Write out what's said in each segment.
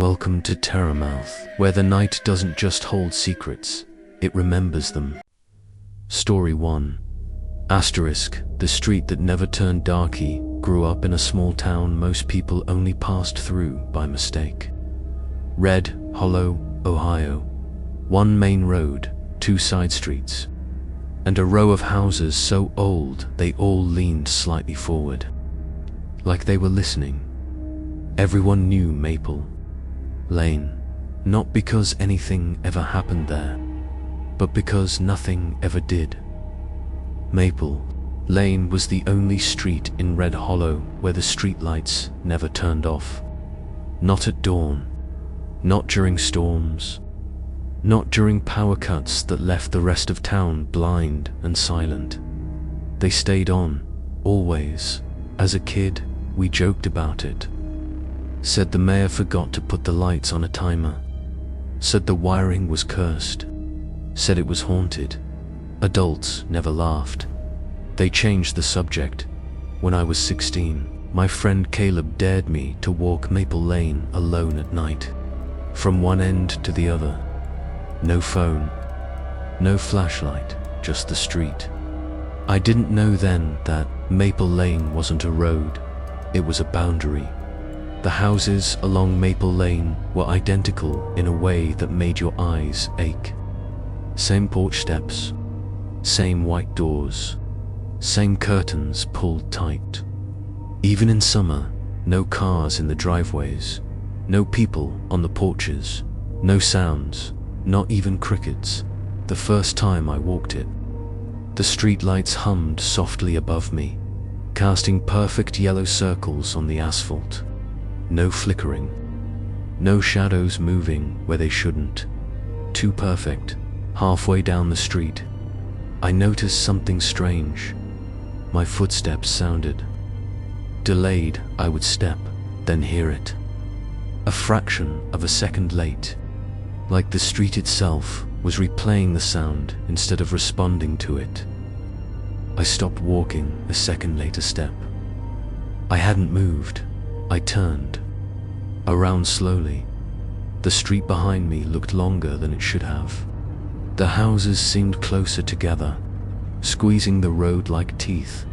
Welcome to Terrormouth, where the night doesn't just hold secrets, it remembers them. Story 1. Asterisk, the street that never turned darky, grew up in a small town most people only passed through by mistake. Red Hollow, Ohio. One main road, 2 side streets, and a row of houses so old they all leaned slightly forward, like they were listening. Everyone knew Maple Lane, not because anything ever happened there, but because nothing ever did. Maple Lane was the only street in Red Hollow where the streetlights never turned off. Not at dawn, not during storms, not during power cuts that left the rest of town blind and silent. They stayed on, always. As a kid, we joked about it. Said the mayor forgot to put the lights on a timer. Said the wiring was cursed. Said it was haunted. Adults never laughed. They changed the subject. When I was 16, my friend Caleb dared me to walk Maple Lane alone at night, from one end to the other. No phone, no flashlight, just the street. I didn't know then that Maple Lane wasn't a road, it was a boundary. The houses along Maple Lane were identical in a way that made your eyes ache. Same porch steps, same white doors, same curtains pulled tight. Even in summer, no cars in the driveways, no people on the porches, no sounds, not even crickets. The first time I walked it, the streetlights hummed softly above me, casting perfect yellow circles on the asphalt. No flickering, no shadows moving where they shouldn't. Too perfect. Halfway down the street, I noticed something strange. My footsteps sounded. Delayed, I would step, then hear it. A fraction of a second late, like the street itself was replaying the sound instead of responding to it. I stopped walking a second later step. I hadn't moved. I turned around slowly. The street behind me looked longer than it should have. The houses seemed closer together, squeezing the road like teeth.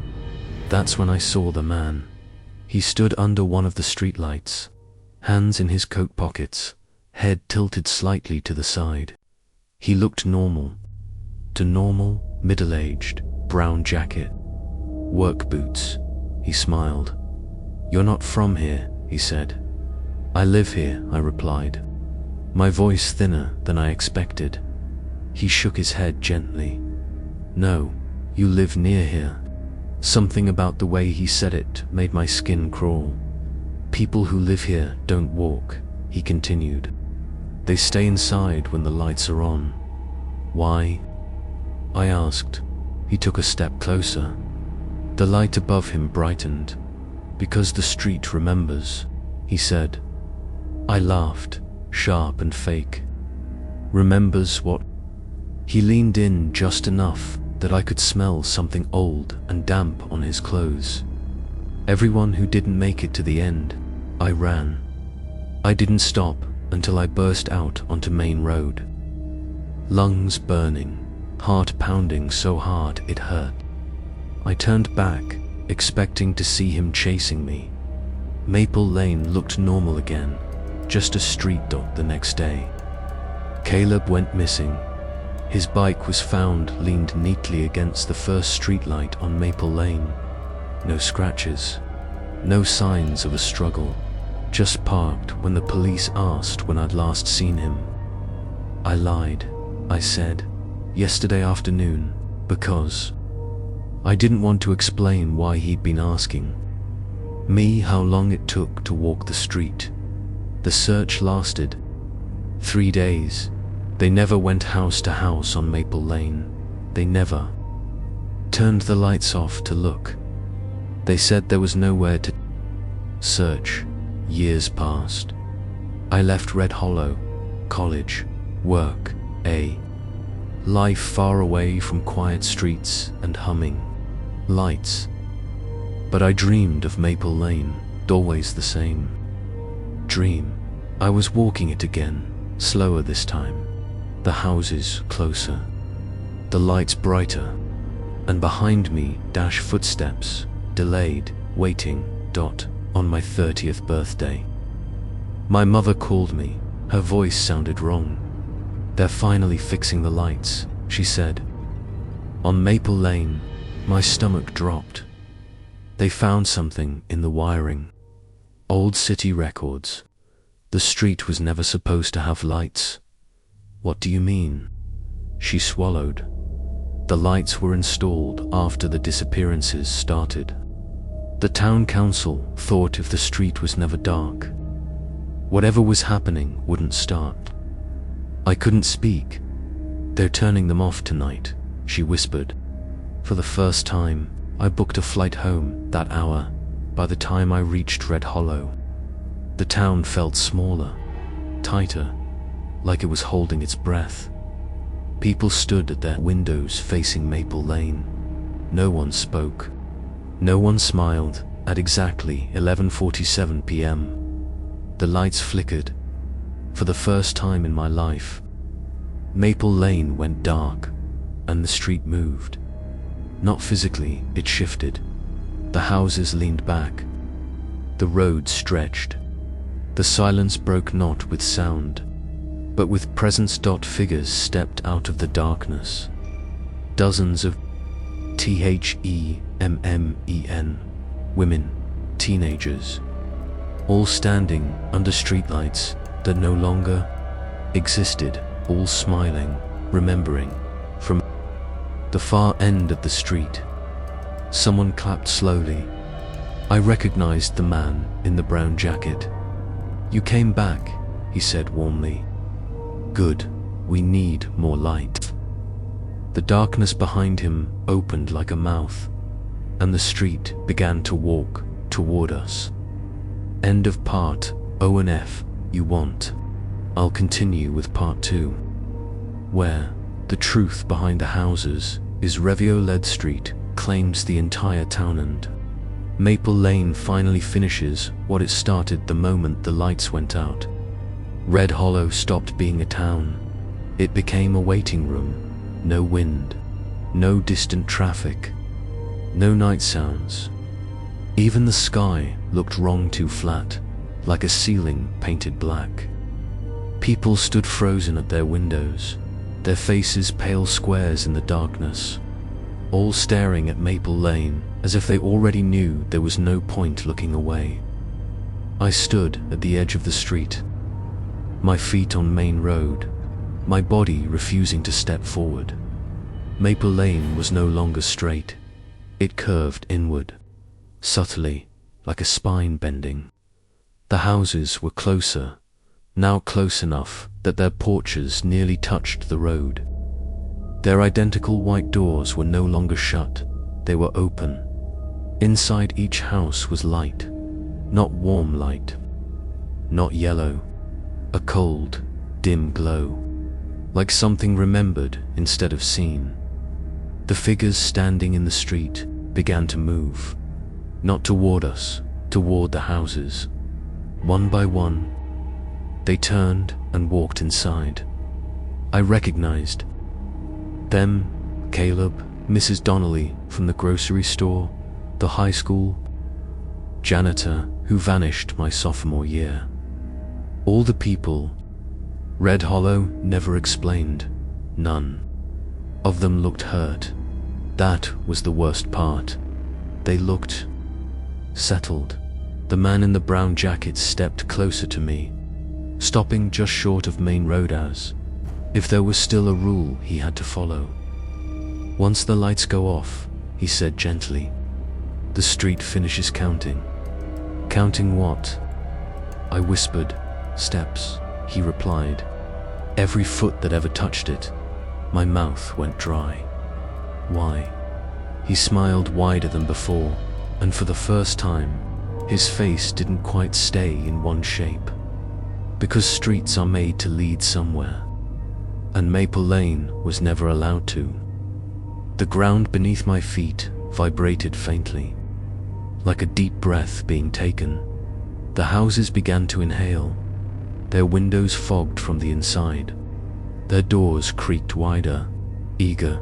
That's when I saw the man. He stood under one of the streetlights, hands in his coat pockets, head tilted slightly to the side. He looked normal. To normal, middle-aged, brown jacket, work boots. He smiled. "You're not from here," he said. "I live here," I replied, my voice thinner than I expected. He shook his head gently. "No, you live near here." Something about the way he said it made my skin crawl. "People who live here don't walk," he continued. "They stay inside when the lights are on." "Why?" I asked. He took a step closer. The light above him brightened. "Because the street remembers," he said. I laughed, sharp and fake. "Remembers what?" He leaned in just enough that I could smell something old and damp on his clothes. "Everyone who didn't make it to the end." I ran. I didn't stop until I burst out onto Main Road. Lungs burning, heart pounding so hard it hurt. I turned back, expecting to see him chasing me. Maple Lane looked normal again, just a street dot the next day. Caleb went missing. His bike was found leaned neatly against the first streetlight on Maple Lane. No scratches, no signs of a struggle, just parked when the police asked when I'd last seen him. I lied. I said, "Yesterday afternoon," because I didn't want to explain why he'd been asking me how long it took to walk the street. The search lasted 3 days. They never went house to house on Maple Lane. They never turned the lights off to look. They said there was nowhere to search. Years passed. I left Red Hollow, college, work, a life far away from quiet streets and humming lights. But I dreamed of Maple Lane, always the same dream. I was walking it again, slower this time. The houses closer, the lights brighter, and behind me dash footsteps, delayed, waiting, on my 30th birthday. My mother called me. Her voice sounded wrong. "They're finally fixing the lights," she said. On Maple Lane, my stomach dropped. They found something in the wiring. Old city records. The street was never supposed to have lights. "What do you mean?" She swallowed. The lights were installed after the disappearances started. The town council thought if the street was never dark, whatever was happening wouldn't start. I couldn't speak. "They're turning them off tonight," she whispered. For the first time, I booked a flight home that hour. By the time I reached Red Hollow, the town felt smaller, tighter, like it was holding its breath. People stood at their windows facing Maple Lane. No one spoke. No one smiled. At exactly 11:47 p.m., the lights flickered. For the first time in my life, Maple Lane went dark, and the street moved. Not physically, it shifted. The houses leaned back. The road stretched. The silence broke not with sound, but with presence. Figures stepped out of the darkness. Dozens of THEMMEN, women, teenagers, all standing under streetlights that no longer existed, all smiling, remembering. From the far end of the street, someone clapped slowly. I recognized the man in the brown jacket. "You came back," he said warmly. "Good, we need more light." The darkness behind him opened like a mouth, and the street began to walk toward us. End of part O and F. You want? I'll continue with part 2, where the truth behind the houses is Revioled Street claims the entire town, and Maple Lane finally finishes what it started the moment the lights went out. Red Hollow stopped being a town. It became a waiting room. No wind, no distant traffic, no night sounds. Even the sky looked wrong, too flat, like a ceiling painted black. People stood frozen at their windows, their faces pale squares in the darkness, all staring at Maple Lane as if they already knew there was no point looking away. I stood at the edge of the street, my feet on Main Road, my body refusing to step forward. Maple Lane was no longer straight. It curved inward, subtly, like a spine bending. The houses were closer, now close enough that their porches nearly touched the road. Their identical white doors were no longer shut, they were open. Inside each house was light, not warm light, not yellow, a cold, dim glow, like something remembered instead of seen. The figures standing in the street began to move, not toward us, toward the houses. One by one, they turned and walked inside. I recognized them: Caleb, Mrs. Donnelly from the grocery store, the high school janitor who vanished my sophomore year. All the people Red Hollow never explained. None of them looked hurt. That was the worst part. They looked settled. The man in the brown jacket stepped closer to me, stopping just short of Main Road as if there was still a rule he had to follow. "Once the lights go off," he said gently, "the street finishes counting." "Counting what?" I whispered. "Steps," he replied. "Every foot that ever touched it." My mouth went dry. "Why?" He smiled wider than before, and for the first time, his face didn't quite stay in one shape. "Because streets are made to lead somewhere, and Maple Lane was never allowed to." The ground beneath my feet vibrated faintly, like a deep breath being taken. The houses began to inhale. their windows fogged from the inside. Their doors creaked wider, eager.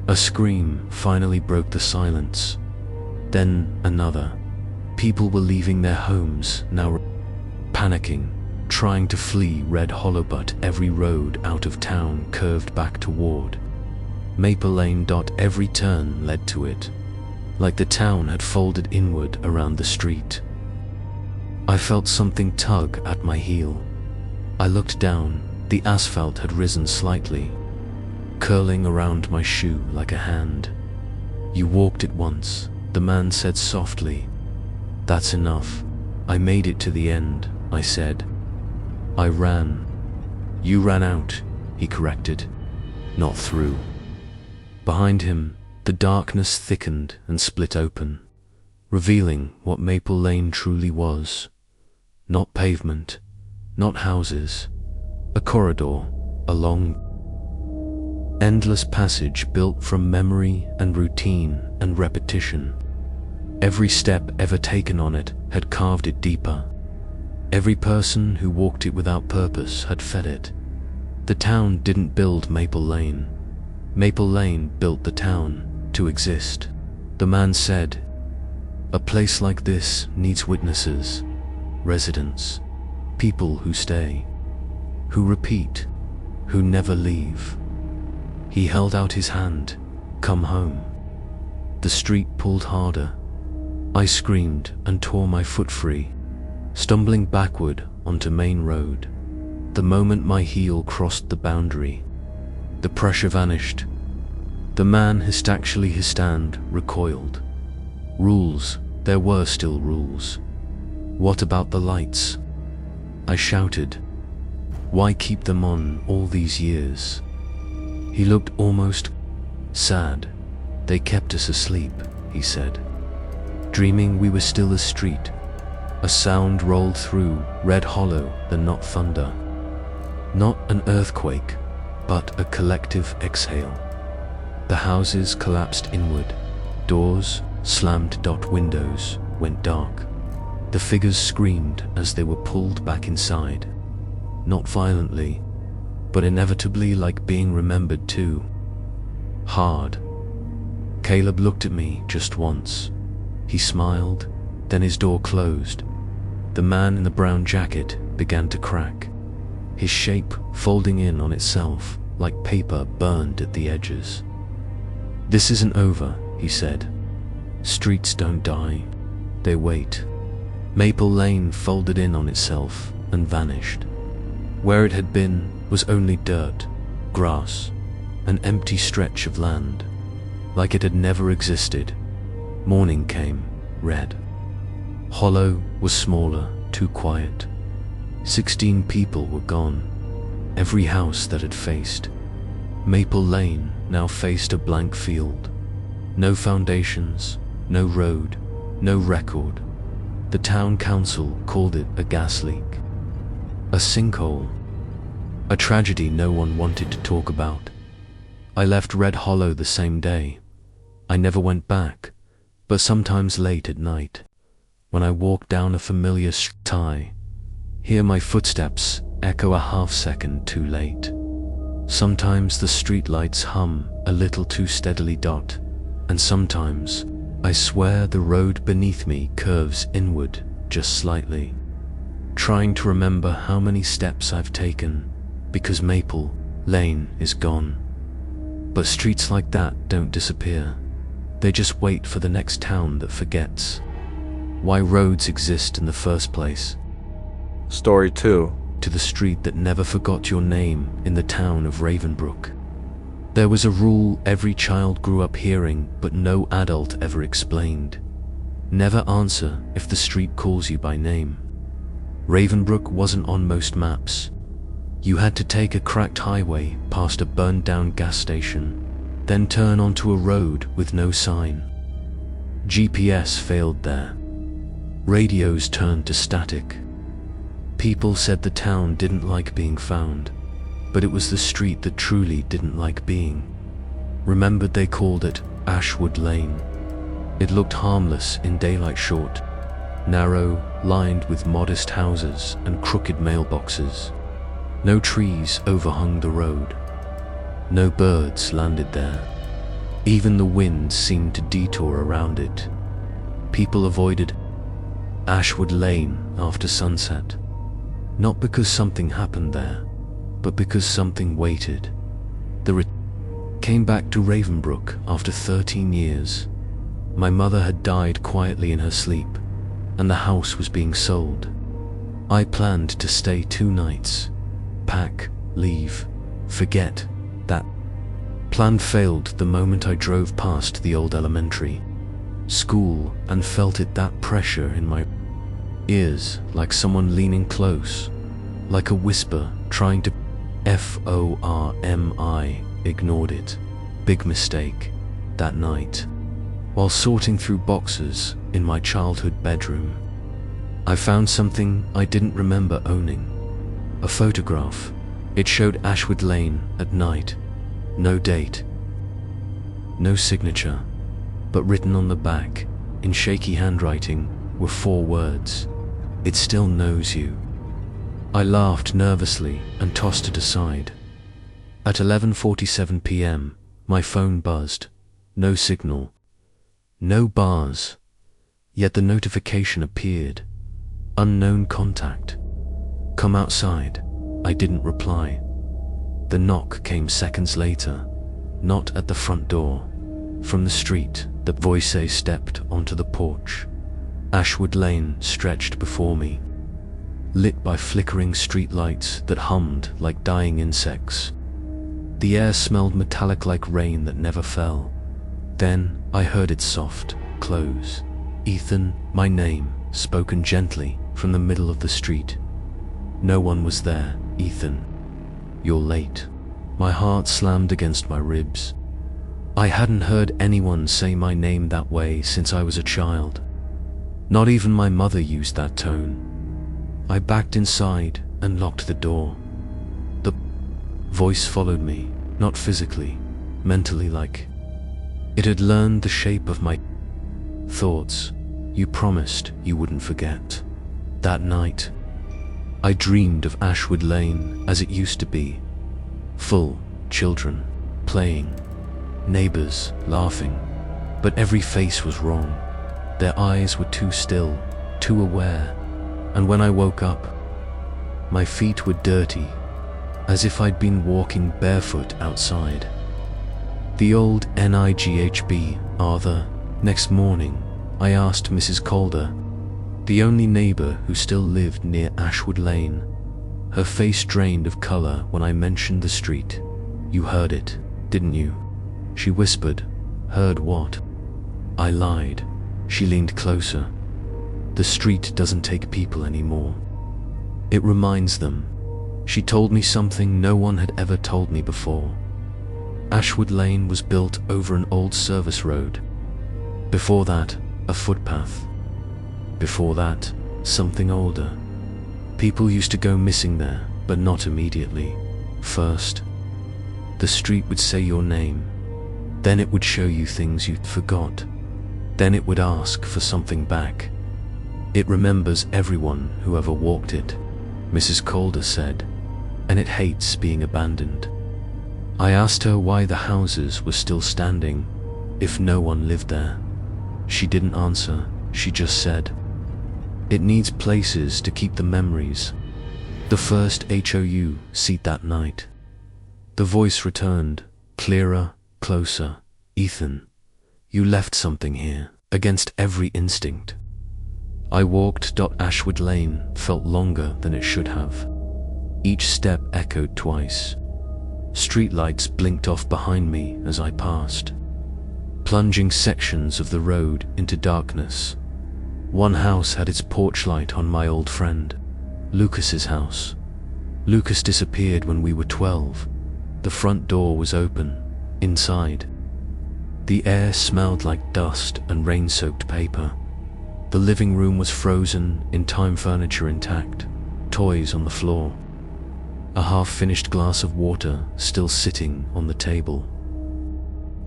A scream finally broke the silence. Then another. People were leaving their homes, now panicking, trying to flee Red Hollow, but every road out of town curved back toward Maple Lane. Every turn led to it, like the town had folded inward around the street. I felt something tug at my heel. I looked down. The asphalt had risen slightly, curling around my shoe like a hand. "You walked it once," the man said softly. "That's enough." "I made it to the end," I said. "I ran." "You ran out," he corrected. "Not through." Behind him, the darkness thickened and split open, revealing what Maple Lane truly was. Not pavement, not houses. A corridor, a long, endless passage built from memory and routine and repetition. Every step ever taken on it had carved it deeper. Every person who walked it without purpose had fed it. The town didn't build Maple Lane. Maple Lane built the town to exist. The man said, "A place like this needs witnesses, residents, people who stay, who repeat, who never leave." He held out his hand. "Come home." The street pulled harder. I screamed and tore my foot free, stumbling backward onto Main Road. The moment my heel crossed the boundary, the pressure vanished. The man his stand recoiled. Rules, there were still rules. What about the lights? I shouted. Why keep them on all these years? He looked almost sad. They kept us asleep, he said, dreaming we were still a street. A sound rolled through Red Hollow, the not thunder. Not an earthquake, but a collective exhale. The houses collapsed inward. Doors slammed. Windows went dark. The figures screamed as they were pulled back inside. Not violently, but inevitably, like being remembered too. Hard. Caleb looked at me just once. He smiled, then his door closed. The man in the brown jacket began to crack, his shape folding in on itself like paper burned at the edges. This isn't over, he said. Streets don't die, they wait. Maple Lane folded in on itself and vanished. Where it had been was only dirt, grass, an empty stretch of land, like it had never existed. Morning came, red. Hollow was smaller, too quiet. 16 people were gone. Every house that had faced Maple Lane now faced a blank field. No foundations, no road, no record. The town council called it a gas leak, a sinkhole, a tragedy no one wanted to talk about. I left Red Hollow the same day. I never went back, but sometimes late at night, when I walk down a familiar street, hear my footsteps echo a half-second too late. Sometimes the streetlights hum a little too steadily. And sometimes I swear the road beneath me curves inward just slightly, trying to remember how many steps I've taken, because Maple Lane is gone. But streets like that don't disappear. They just wait for the next town that forgets why roads exist in the first place. Story 2. To the street that never forgot your name in the town of Ravenbrook. There was a rule every child grew up hearing, but no adult ever explained. Never answer if the street calls you by name. Ravenbrook wasn't on most maps. You had to take a cracked highway past a burned-down gas station, then turn onto a road with no sign. GPS failed there. Radios turned to static. People said the town didn't like being found, but it was the street that truly didn't like being remembered. They called it Ashwood Lane. It looked harmless in daylight, short, narrow, lined with modest houses and crooked mailboxes. No trees overhung the road. No birds landed there. Even the wind seemed to detour around it. People avoided Ashwood Lane after sunset, not because something happened there, but because something waited. Came back to Ravenbrook after 13 years. My mother had died quietly in her sleep, and the house was being sold. I planned to stay 2 nights. Pack, leave, forget. That plan failed the moment I drove past the old elementary school and felt that pressure in my ears, like someone leaning close, like a whisper trying to formi. Ignored it. Big mistake. That night, while sorting through boxes in my childhood bedroom, I found something I didn't remember owning. A photograph. It showed Ashwood Lane at night. No date, no signature, but written on the back, in shaky handwriting, were 4 words. "It still knows you." I laughed nervously and tossed it aside. At 11:47 p.m., my phone buzzed. No signal. No bars. Yet the notification appeared. Unknown contact. Come outside. I didn't reply. The knock came seconds later, not at the front door. From the street, the voice stepped onto the porch. Ashwood Lane stretched before me, lit by flickering street lights that hummed like dying insects. The air smelled metallic like rain that never fell. Then I heard its soft close. Ethan, my name, spoken gently from the middle of the street. No one was there. Ethan, you're late. My heart slammed against my ribs. I hadn't heard anyone say my name that way since I was a child. Not even my mother used that tone. I backed inside and locked the door. The voice followed me, not physically, mentally, like it had learned the shape of my thoughts. You promised you wouldn't forget. That night, I dreamed of Ashwood Lane as it used to be. Full, children, playing, neighbors, laughing. But every face was wrong. Their eyes were too still, too aware. And when I woke up, my feet were dirty, as if I'd been walking barefoot outside. The old NIGHB, Arthur. Next morning, I asked Mrs. Calder, the only neighbor who still lived near Ashwood Lane. Her face drained of color when I mentioned the street. "You heard it, didn't you?" she whispered. "Heard what?" I lied. She leaned closer. "The street doesn't take people anymore. It reminds them." She told me something no one had ever told me before. Ashwood Lane was built over an old service road. Before that, a footpath. Before that, something older. People used to go missing there, but not immediately. First, the street would say your name. Then it would show you things you'd forgot. Then it would ask for something back. "It remembers everyone who ever walked it," Mrs. Calder said, "and it hates being abandoned." I asked her why the houses were still standing, if no one lived there. She didn't answer. She just said, "It needs places to keep the memories." The first HOU seat that night. The voice returned, clearer, closer. "Ethan, you left something here, against every instinct." I walked. Ashwood Lane felt longer than it should have. Each step echoed twice. Streetlights blinked off behind me as I passed, plunging sections of the road into darkness. One house had its porch light on my old friend, Lucas's house. Lucas disappeared when we were 12. The front door was open. Inside, the air smelled like dust and rain-soaked paper. The living room was frozen in time, furniture intact, toys on the floor. A half-finished glass of water still sitting on the table.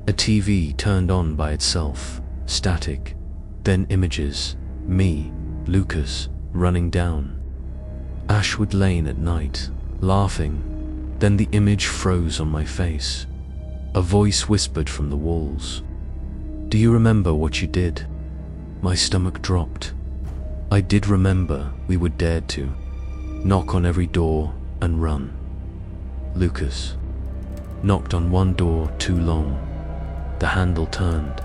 A TV turned on by itself, static, then images, me, Lucas, running down Ashwood Lane at night, laughing. Then the image froze on my face. A voice whispered from the walls, "Do you remember what you did?" My stomach dropped. I did remember. We were dared to knock on every door and run. Lucas knocked on one door too long. The handle turned.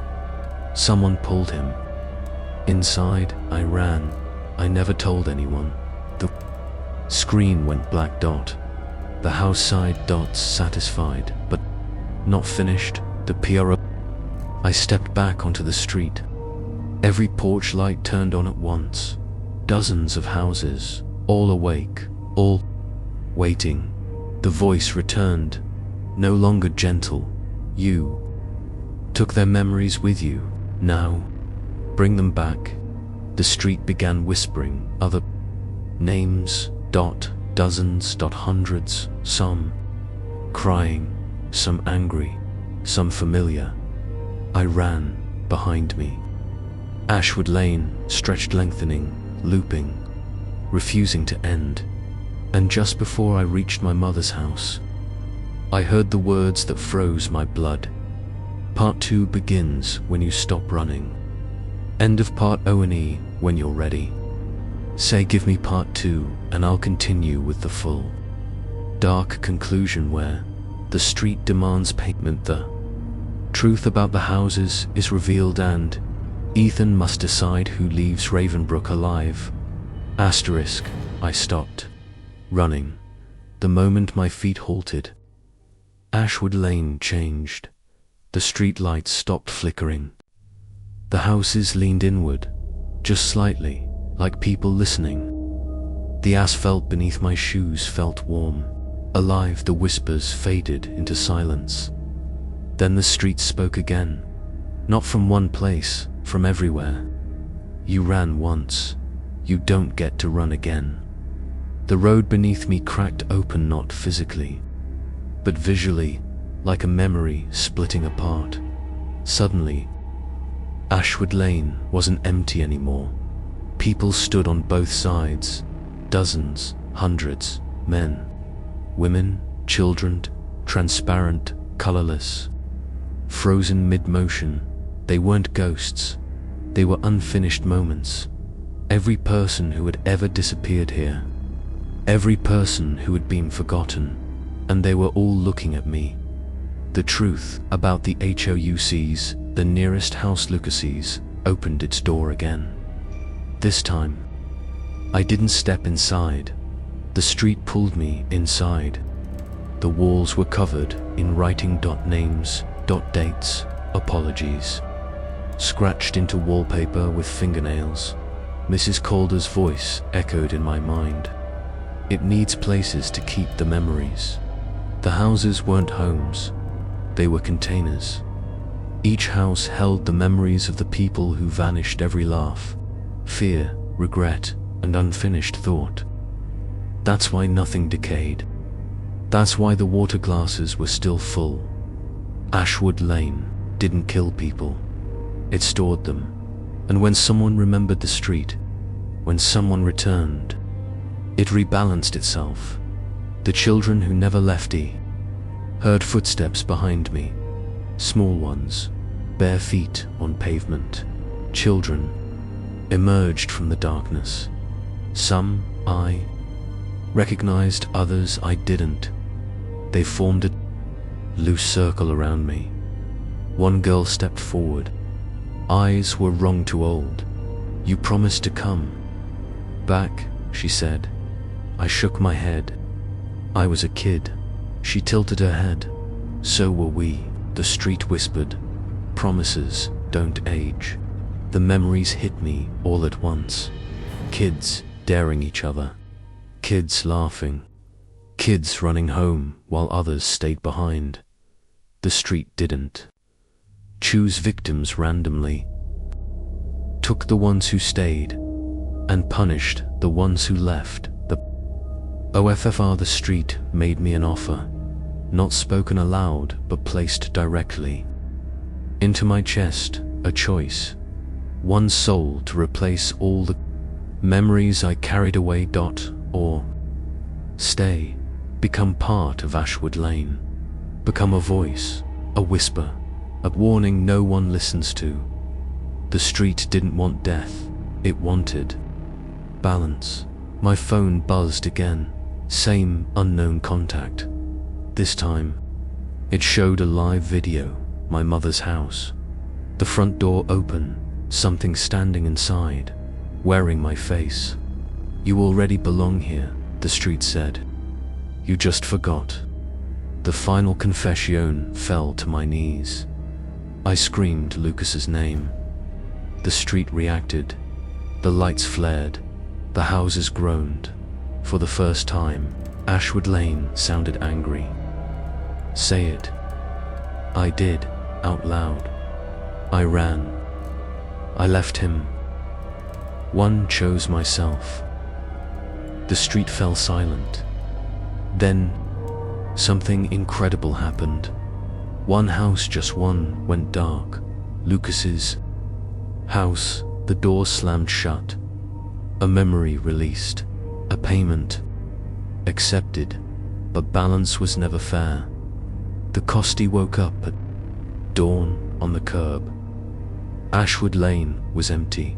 Someone pulled him. Inside, I ran. I never told anyone. The screen went black dot. The house side dots satisfied, but not finished. The PRO. I stepped back onto the street. Every porch light turned on at once. Dozens of houses, all awake, all waiting. The voice returned, no longer gentle. "You took their memories with you. Now, bring them back." The street began whispering other names, dozens, hundreds, some crying, some angry, some familiar. I ran. Behind me, Ashwood Lane stretched, lengthening, looping, refusing to end. And just before I reached my mother's house, I heard the words that froze my blood. Part 2 begins when you stop running. End of Part O&E when you're ready. Say give me Part 2 and I'll continue with the full dark conclusion where the street demands payment. The truth about the houses is revealed and Ethan must decide who leaves Ravenbrook alive. Asterisk. I stopped running the moment my feet halted. Ashwood Lane changed. The street lights stopped flickering. The houses leaned inward, just slightly, like people listening. The asphalt beneath my shoes felt warm, alive. The whispers faded into silence. Then the street spoke again, not from one place, from everywhere. "You ran once. You don't get to run again." The road beneath me cracked open, not physically, but visually, like a memory splitting apart. Suddenly, Ashwood Lane wasn't empty anymore. People stood on both sides. Dozens, hundreds, men, women, children, transparent, colorless, frozen mid-motion. They weren't ghosts. They were unfinished moments. Every person who had ever disappeared here. Every person who had been forgotten. And they were all looking at me. The truth about the HOUCs, the nearest house Lucases, opened its door again. This time, I didn't step inside. The street pulled me inside. The walls were covered in writing, names, dates, apologies. Scratched into wallpaper with fingernails. Mrs. Calder's voice echoed in my mind. It needs places to keep the memories. The houses weren't homes. They were containers. Each house held the memories of the people who vanished. Every laugh, fear, regret, and unfinished thought. That's why nothing decayed. That's why the water glasses were still full. Ashwood Lane didn't kill people. It stored them. And when someone remembered the street, when someone returned, it rebalanced itself. The children who never left heard footsteps behind me. Small ones, bare feet on pavement. Children emerged from the darkness. Some I recognized, others I didn't. They formed a loose circle around me. One girl stepped forward. Eyes were wrong too old. "You promised to come back," she said. I shook my head. "I was a kid." She tilted her head. "So were we," the street whispered. "Promises don't age." The memories hit me all at once. Kids daring each other. Kids laughing. Kids running home while others stayed behind. The street didn't choose victims randomly. Took the ones who stayed and punished the ones who left. The OFFR, the street made me an offer, not spoken aloud but placed directly into my chest, a choice. One soul to replace all the Memories I carried away. Or stay, become part of Ashwood Lane, become a voice, a whisper, a warning no one listens to. The street didn't want death, it wanted balance. My phone buzzed again, same unknown contact. This time, it showed a live video, my mother's house. The front door open, something standing inside, wearing my face. "You already belong here," the street said. "You just forgot." The final confession fell to my knees. I screamed Lucas's name. The street reacted. The lights flared. The houses groaned. For the first time, Ashwood Lane sounded angry. "Say it." I did, out loud. I ran. I left him. One chose myself. The street fell silent. Then, something incredible happened. One house, just one, went dark. Lucas's house. The door slammed shut. A memory released. A payment accepted. But balance was never fair. The Costi woke up at dawn on the curb. Ashwood Lane was empty.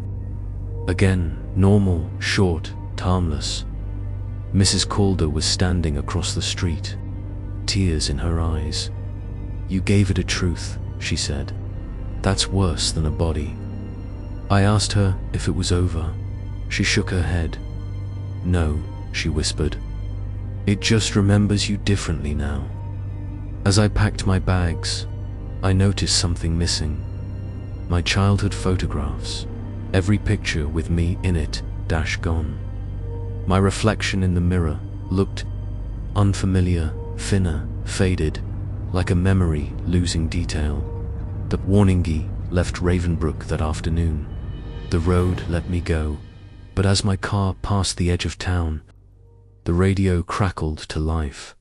Again, normal, short, harmless. Mrs. Calder was standing across the street, tears in her eyes. "You gave it a truth," she said. "That's worse than a body." I asked her if it was over. She shook her head. "No," she whispered. "It just remembers you differently now." As I packed my bags, I noticed something missing. My childhood photographs, every picture with me in it, gone. My reflection in the mirror looked unfamiliar, thinner, faded, like a memory losing detail. The warningy left Ravenbrook that afternoon. The road let me go, but as my car passed the edge of town, the radio crackled to life.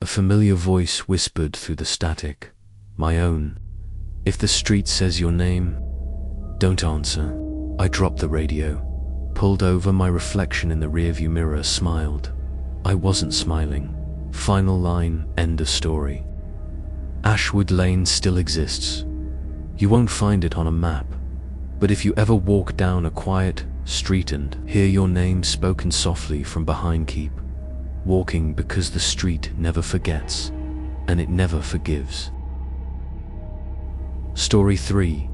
A familiar voice whispered through the static, my own. "If the street says your name, don't answer." I dropped the radio, pulled over. My reflection in the rearview mirror smiled. I wasn't smiling. Final line, end of story. Ashwood Lane still exists. You won't find it on a map, but if you ever walk down a quiet street and hear your name spoken softly from behind, keep walking, because the street never forgets, and it never forgives. Story 3.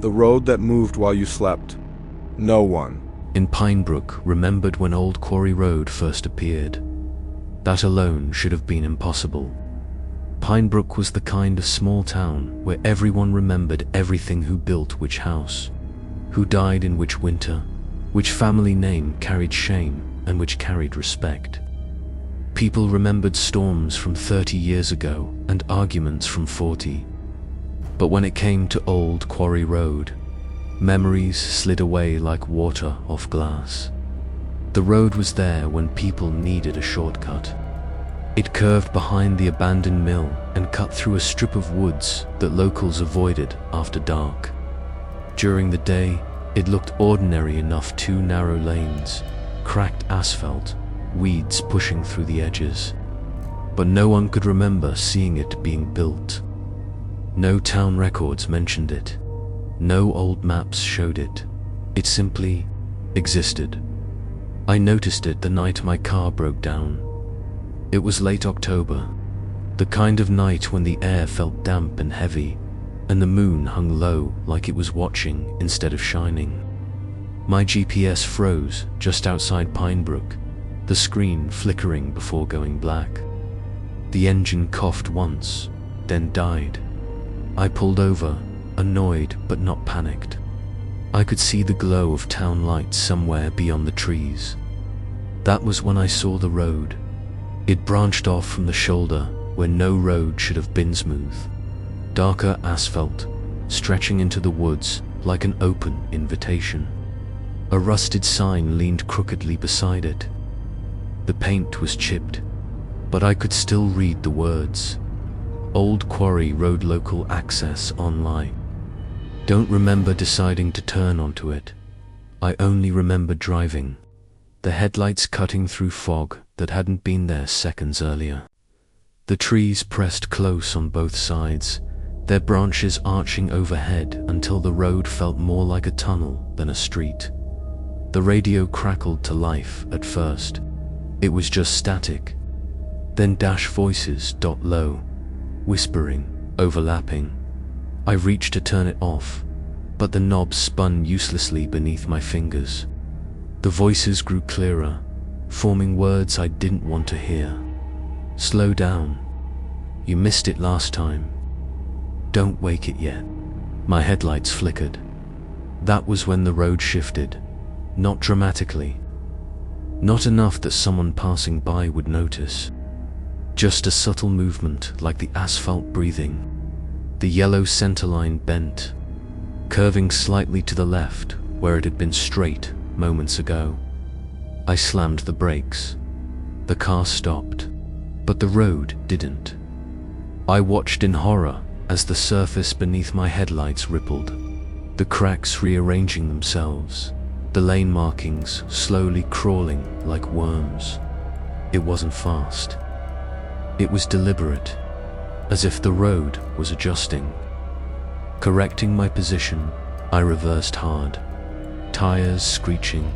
The road that moved while you slept. No one in Pinebrook remembered when Old Quarry Road first appeared. That alone should have been impossible. Pinebrook was the kind of small town where everyone remembered everything: who built which house, who died in which winter, which family name carried shame and which carried respect. People remembered storms from 30 years ago and arguments from 40. But when it came to Old Quarry Road, memories slid away like water off glass. The road was there when people needed a shortcut. It curved behind the abandoned mill and cut through a strip of woods that locals avoided after dark. During the day, it looked ordinary enough: 2 narrow lanes, cracked asphalt, weeds pushing through the edges. But no one could remember seeing it being built. No town records mentioned it. No old maps showed it. It simply existed. I noticed it the night my car broke down. It was late October, the kind of night when the air felt damp and heavy, and the moon hung low like it was watching instead of shining. My GPS froze just outside Pinebrook, the screen flickering before going black. The engine coughed once, then died. I pulled over, annoyed but not panicked. I could see the glow of town lights somewhere beyond the trees. That was when I saw the road. It branched off from the shoulder where no road should have been smooth. Darker asphalt, stretching into the woods like an open invitation. A rusted sign leaned crookedly beside it. The paint was chipped, but I could still read the words. Old Quarry Road, local access online. Don't remember deciding to turn onto it. I only remember driving, the headlights cutting through fog that hadn't been there seconds earlier. The trees pressed close on both sides, their branches arching overhead until the road felt more like a tunnel than a street. The radio crackled to life at first. It was just static. Then dash voices low, whispering, overlapping. I reached to turn it off, but the knob spun uselessly beneath my fingers. The voices grew clearer, forming words I didn't want to hear. Slow down. You missed it last time. Don't wake it yet. My headlights flickered. That was when the road shifted, not dramatically. Not enough that someone passing by would notice. Just a subtle movement like the asphalt breathing. The yellow centerline bent, curving slightly to the left where it had been straight moments ago. I slammed the brakes. The car stopped, but the road didn't. I watched in horror as the surface beneath my headlights rippled, the cracks rearranging themselves, the lane markings slowly crawling like worms. It wasn't fast. It was deliberate, as if the road was adjusting. Correcting my position, I reversed hard, tires screeching.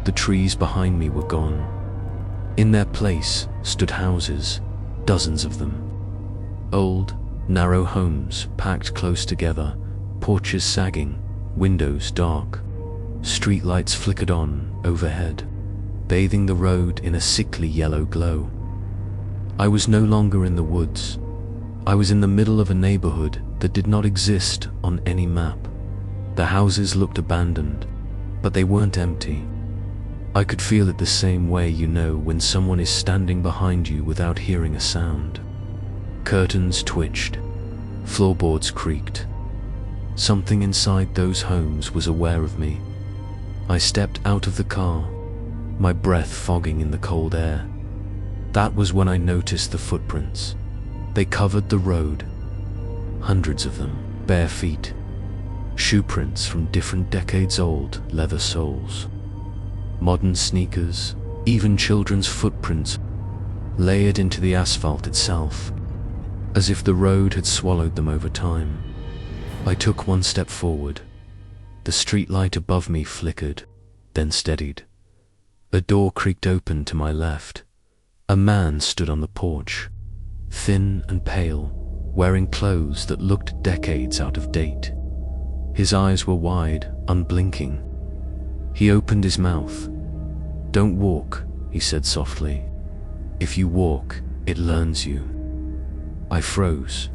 The trees behind me were gone. In their place stood houses, dozens of them. Old, narrow homes packed close together, porches sagging, windows dark. Streetlights flickered on overhead, bathing the road in a sickly yellow glow. I was no longer in the woods. I was in the middle of a neighborhood that did not exist on any map. The houses looked abandoned, but they weren't empty. I could feel it the same way you know when someone is standing behind you without hearing a sound. Curtains twitched, floorboards creaked. Something inside those homes was aware of me. I stepped out of the car, my breath fogging in the cold air. That was when I noticed the footprints. They covered the road, hundreds of them, bare feet, shoe prints from different decades-old leather soles, modern sneakers, even children's footprints layered into the asphalt itself, as if the road had swallowed them over time. I took one step forward. The streetlight above me flickered, then steadied. A door creaked open to my left. A man stood on the porch, thin and pale, wearing clothes that looked decades out of date. His eyes were wide, unblinking. He opened his mouth. "Don't walk," he said softly. "If you walk, it learns you." I froze.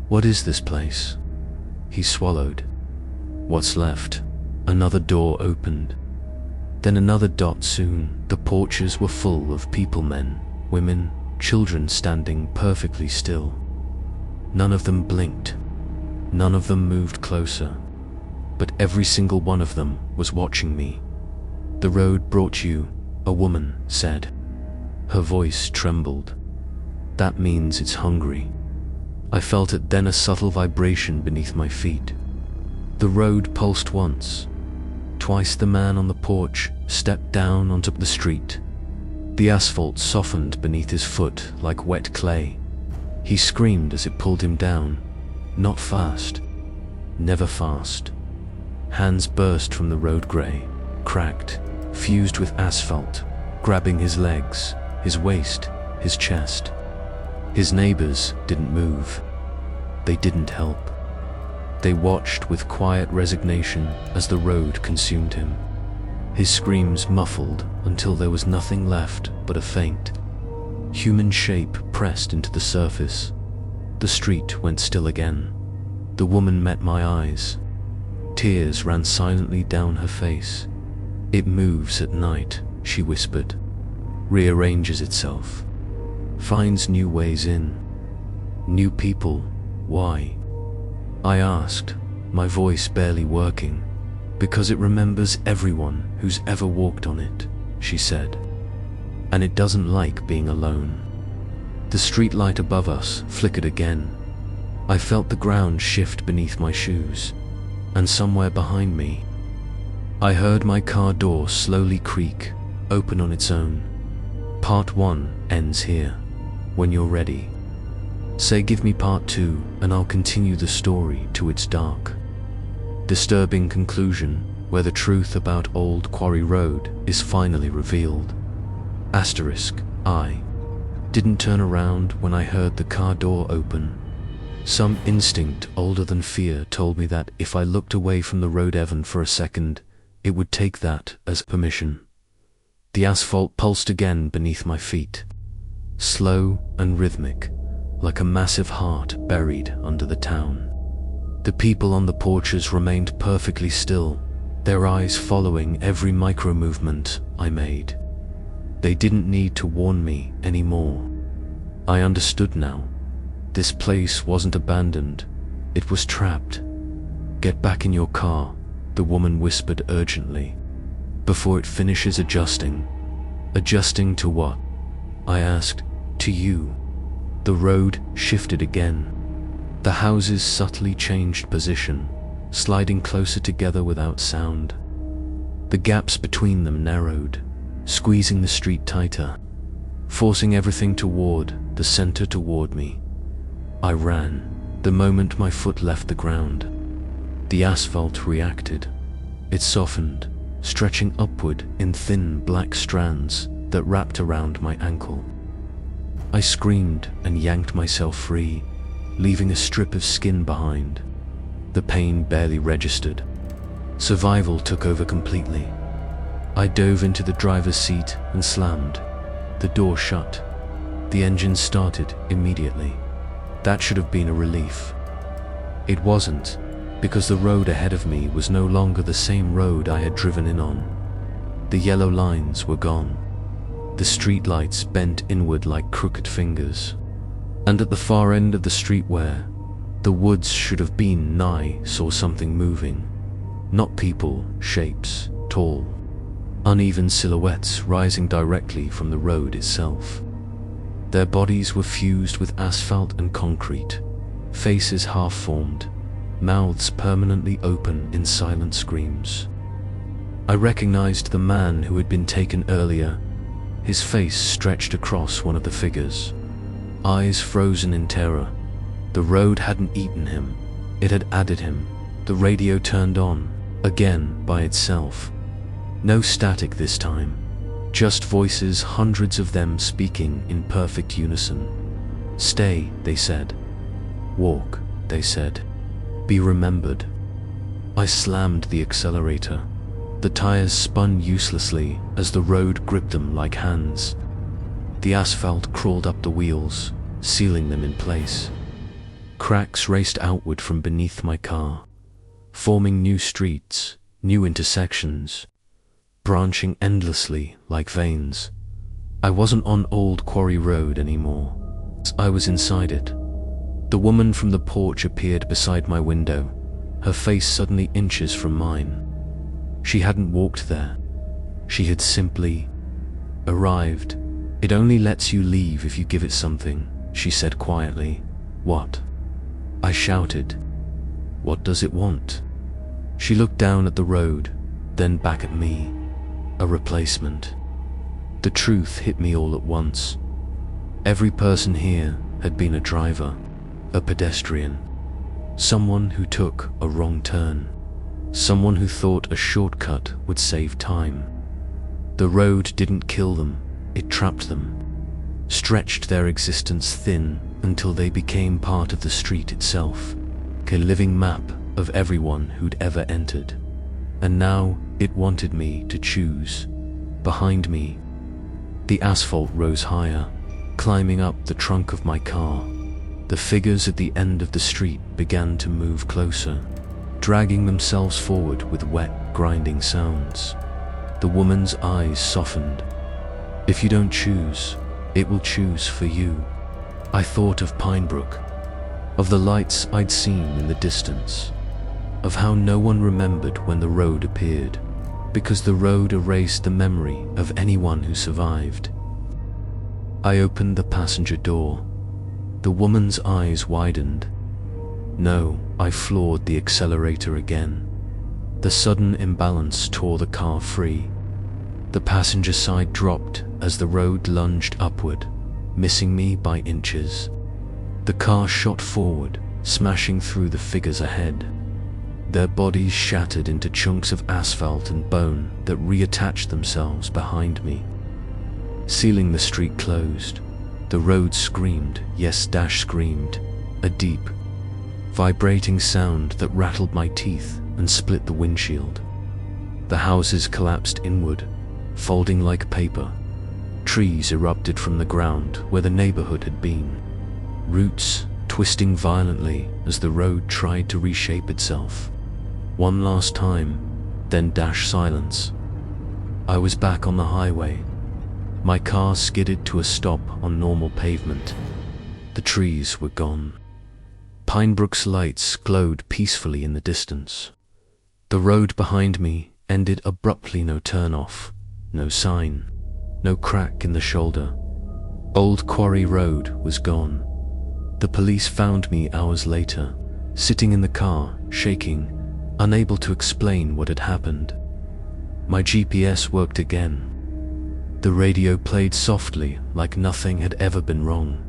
"What is this place?" He swallowed. "What's left?" Another door opened. Then another dot soon. The porches were full of people, men, women, children standing perfectly still. None of them blinked. None of them moved closer. But every single one of them was watching me. "The road brought you," a woman said. Her voice trembled. "That means it's hungry." I felt it then, a subtle vibration beneath my feet. The road pulsed once. Twice the man on the porch stepped down onto the street. The asphalt softened beneath his foot like wet clay. He screamed as it pulled him down. Not fast. Never fast. Hands burst from the road grey, cracked, fused with asphalt, grabbing his legs, his waist, his chest. His neighbors didn't move. They didn't help. They watched with quiet resignation as the road consumed him. His screams muffled until there was nothing left but a faint, human shape pressed into the surface. The street went still again. The woman met my eyes. Tears ran silently down her face. "It moves at night," she whispered. "Rearranges itself. Finds new ways in. New people. Why?" I asked, my voice barely working. "Because it remembers everyone who's ever walked on it," she said. "And it doesn't like being alone." The streetlight above us flickered again. I felt the ground shift beneath my shoes, and somewhere behind me, I heard my car door slowly creak, open on its own. Part 1 ends here. When you're ready, say give me part 2 and I'll continue the story to its dark, disturbing conclusion where the truth about Old Quarry Road is finally revealed. Asterisk, I didn't turn around when I heard the car door open. Some instinct older than fear told me that if I looked away from the road even for a second, it would take that as permission. The asphalt pulsed again beneath my feet, slow and rhythmic, like a massive heart buried under the town. The people on the porches remained perfectly still, their eyes following every micro-movement I made. They didn't need to warn me anymore. I understood now. This place wasn't abandoned, it was trapped. Get back in your car, the woman whispered urgently, before it finishes adjusting. Adjusting to what? I asked. To you. The road shifted again. The houses subtly changed position, sliding closer together without sound. The gaps between them narrowed, squeezing the street tighter, forcing everything toward the center toward me. I ran, the moment my foot left the ground. The asphalt reacted. It softened, stretching upward in thin black strands that wrapped around my ankle. I screamed and yanked myself free, leaving a strip of skin behind. The pain barely registered. Survival took over completely. I dove into the driver's seat and slammed. The door shut. The engine started immediately. That should have been a relief. It wasn't, because the road ahead of me was no longer the same road I had driven in on. The yellow lines were gone. The streetlights bent inward like crooked fingers. And at the far end of the street where the woods should have been, I saw something moving. Not people, shapes, tall, uneven silhouettes rising directly from the road itself. Their bodies were fused with asphalt and concrete, faces half-formed, mouths permanently open in silent screams. I recognized the man who had been taken earlier, his face stretched across one of the figures, eyes frozen in terror. The road hadn't eaten him, it had added him. The radio turned on, again by itself. No static this time, just voices, hundreds of them speaking in perfect unison. Stay, they said. Walk, they said. Be remembered. I slammed the accelerator. The tires spun uselessly as the road gripped them like hands. The asphalt crawled up the wheels, sealing them in place. Cracks raced outward from beneath my car, forming new streets, new intersections, branching endlessly like veins. I wasn't on Old Quarry Road anymore. I was inside it. The woman from the porch appeared beside my window, her face suddenly inches from mine. She hadn't walked there. She had simply arrived. It only lets you leave if you give it something, she said quietly. What? I shouted. What does it want? She looked down at the road, then back at me. A replacement. The truth hit me all at once. Every person here had been a driver, a pedestrian, someone who took a wrong turn, someone who thought a shortcut would save time. The road didn't kill them, it trapped them, stretched their existence thin until they became part of the street itself, a living map of everyone who'd ever entered. And now it wanted me to choose. Behind me, the asphalt rose higher, climbing up the trunk of my car. The figures at the end of the street began to move closer, dragging themselves forward with wet, grinding sounds. The woman's eyes softened. If you don't choose, it will choose for you. I thought of Pinebrook, of the lights I'd seen in the distance, of how no one remembered when the road appeared, because the road erased the memory of anyone who survived. I opened the passenger door. The woman's eyes widened. No, I floored the accelerator again. The sudden imbalance tore the car free. The passenger side dropped as the road lunged upward, missing me by inches. The car shot forward, smashing through the figures ahead. Their bodies shattered into chunks of asphalt and bone that reattached themselves behind me. Sealing the street closed, the road screamed, yes, screamed, a deep, vibrating sound that rattled my teeth and split the windshield. The houses collapsed inward, folding like paper. Trees erupted from the ground where the neighborhood had been, roots twisting violently as the road tried to reshape itself. One last time, then silence. I was back on the highway. My car skidded to a stop on normal pavement. The trees were gone. Pinebrook's lights glowed peacefully in the distance. The road behind me ended abruptly, no turn-off, no sign, no crack in the shoulder. Old Quarry Road was gone. The police found me hours later, sitting in the car, shaking, unable to explain what had happened. My GPS worked again. The radio played softly, like nothing had ever been wrong.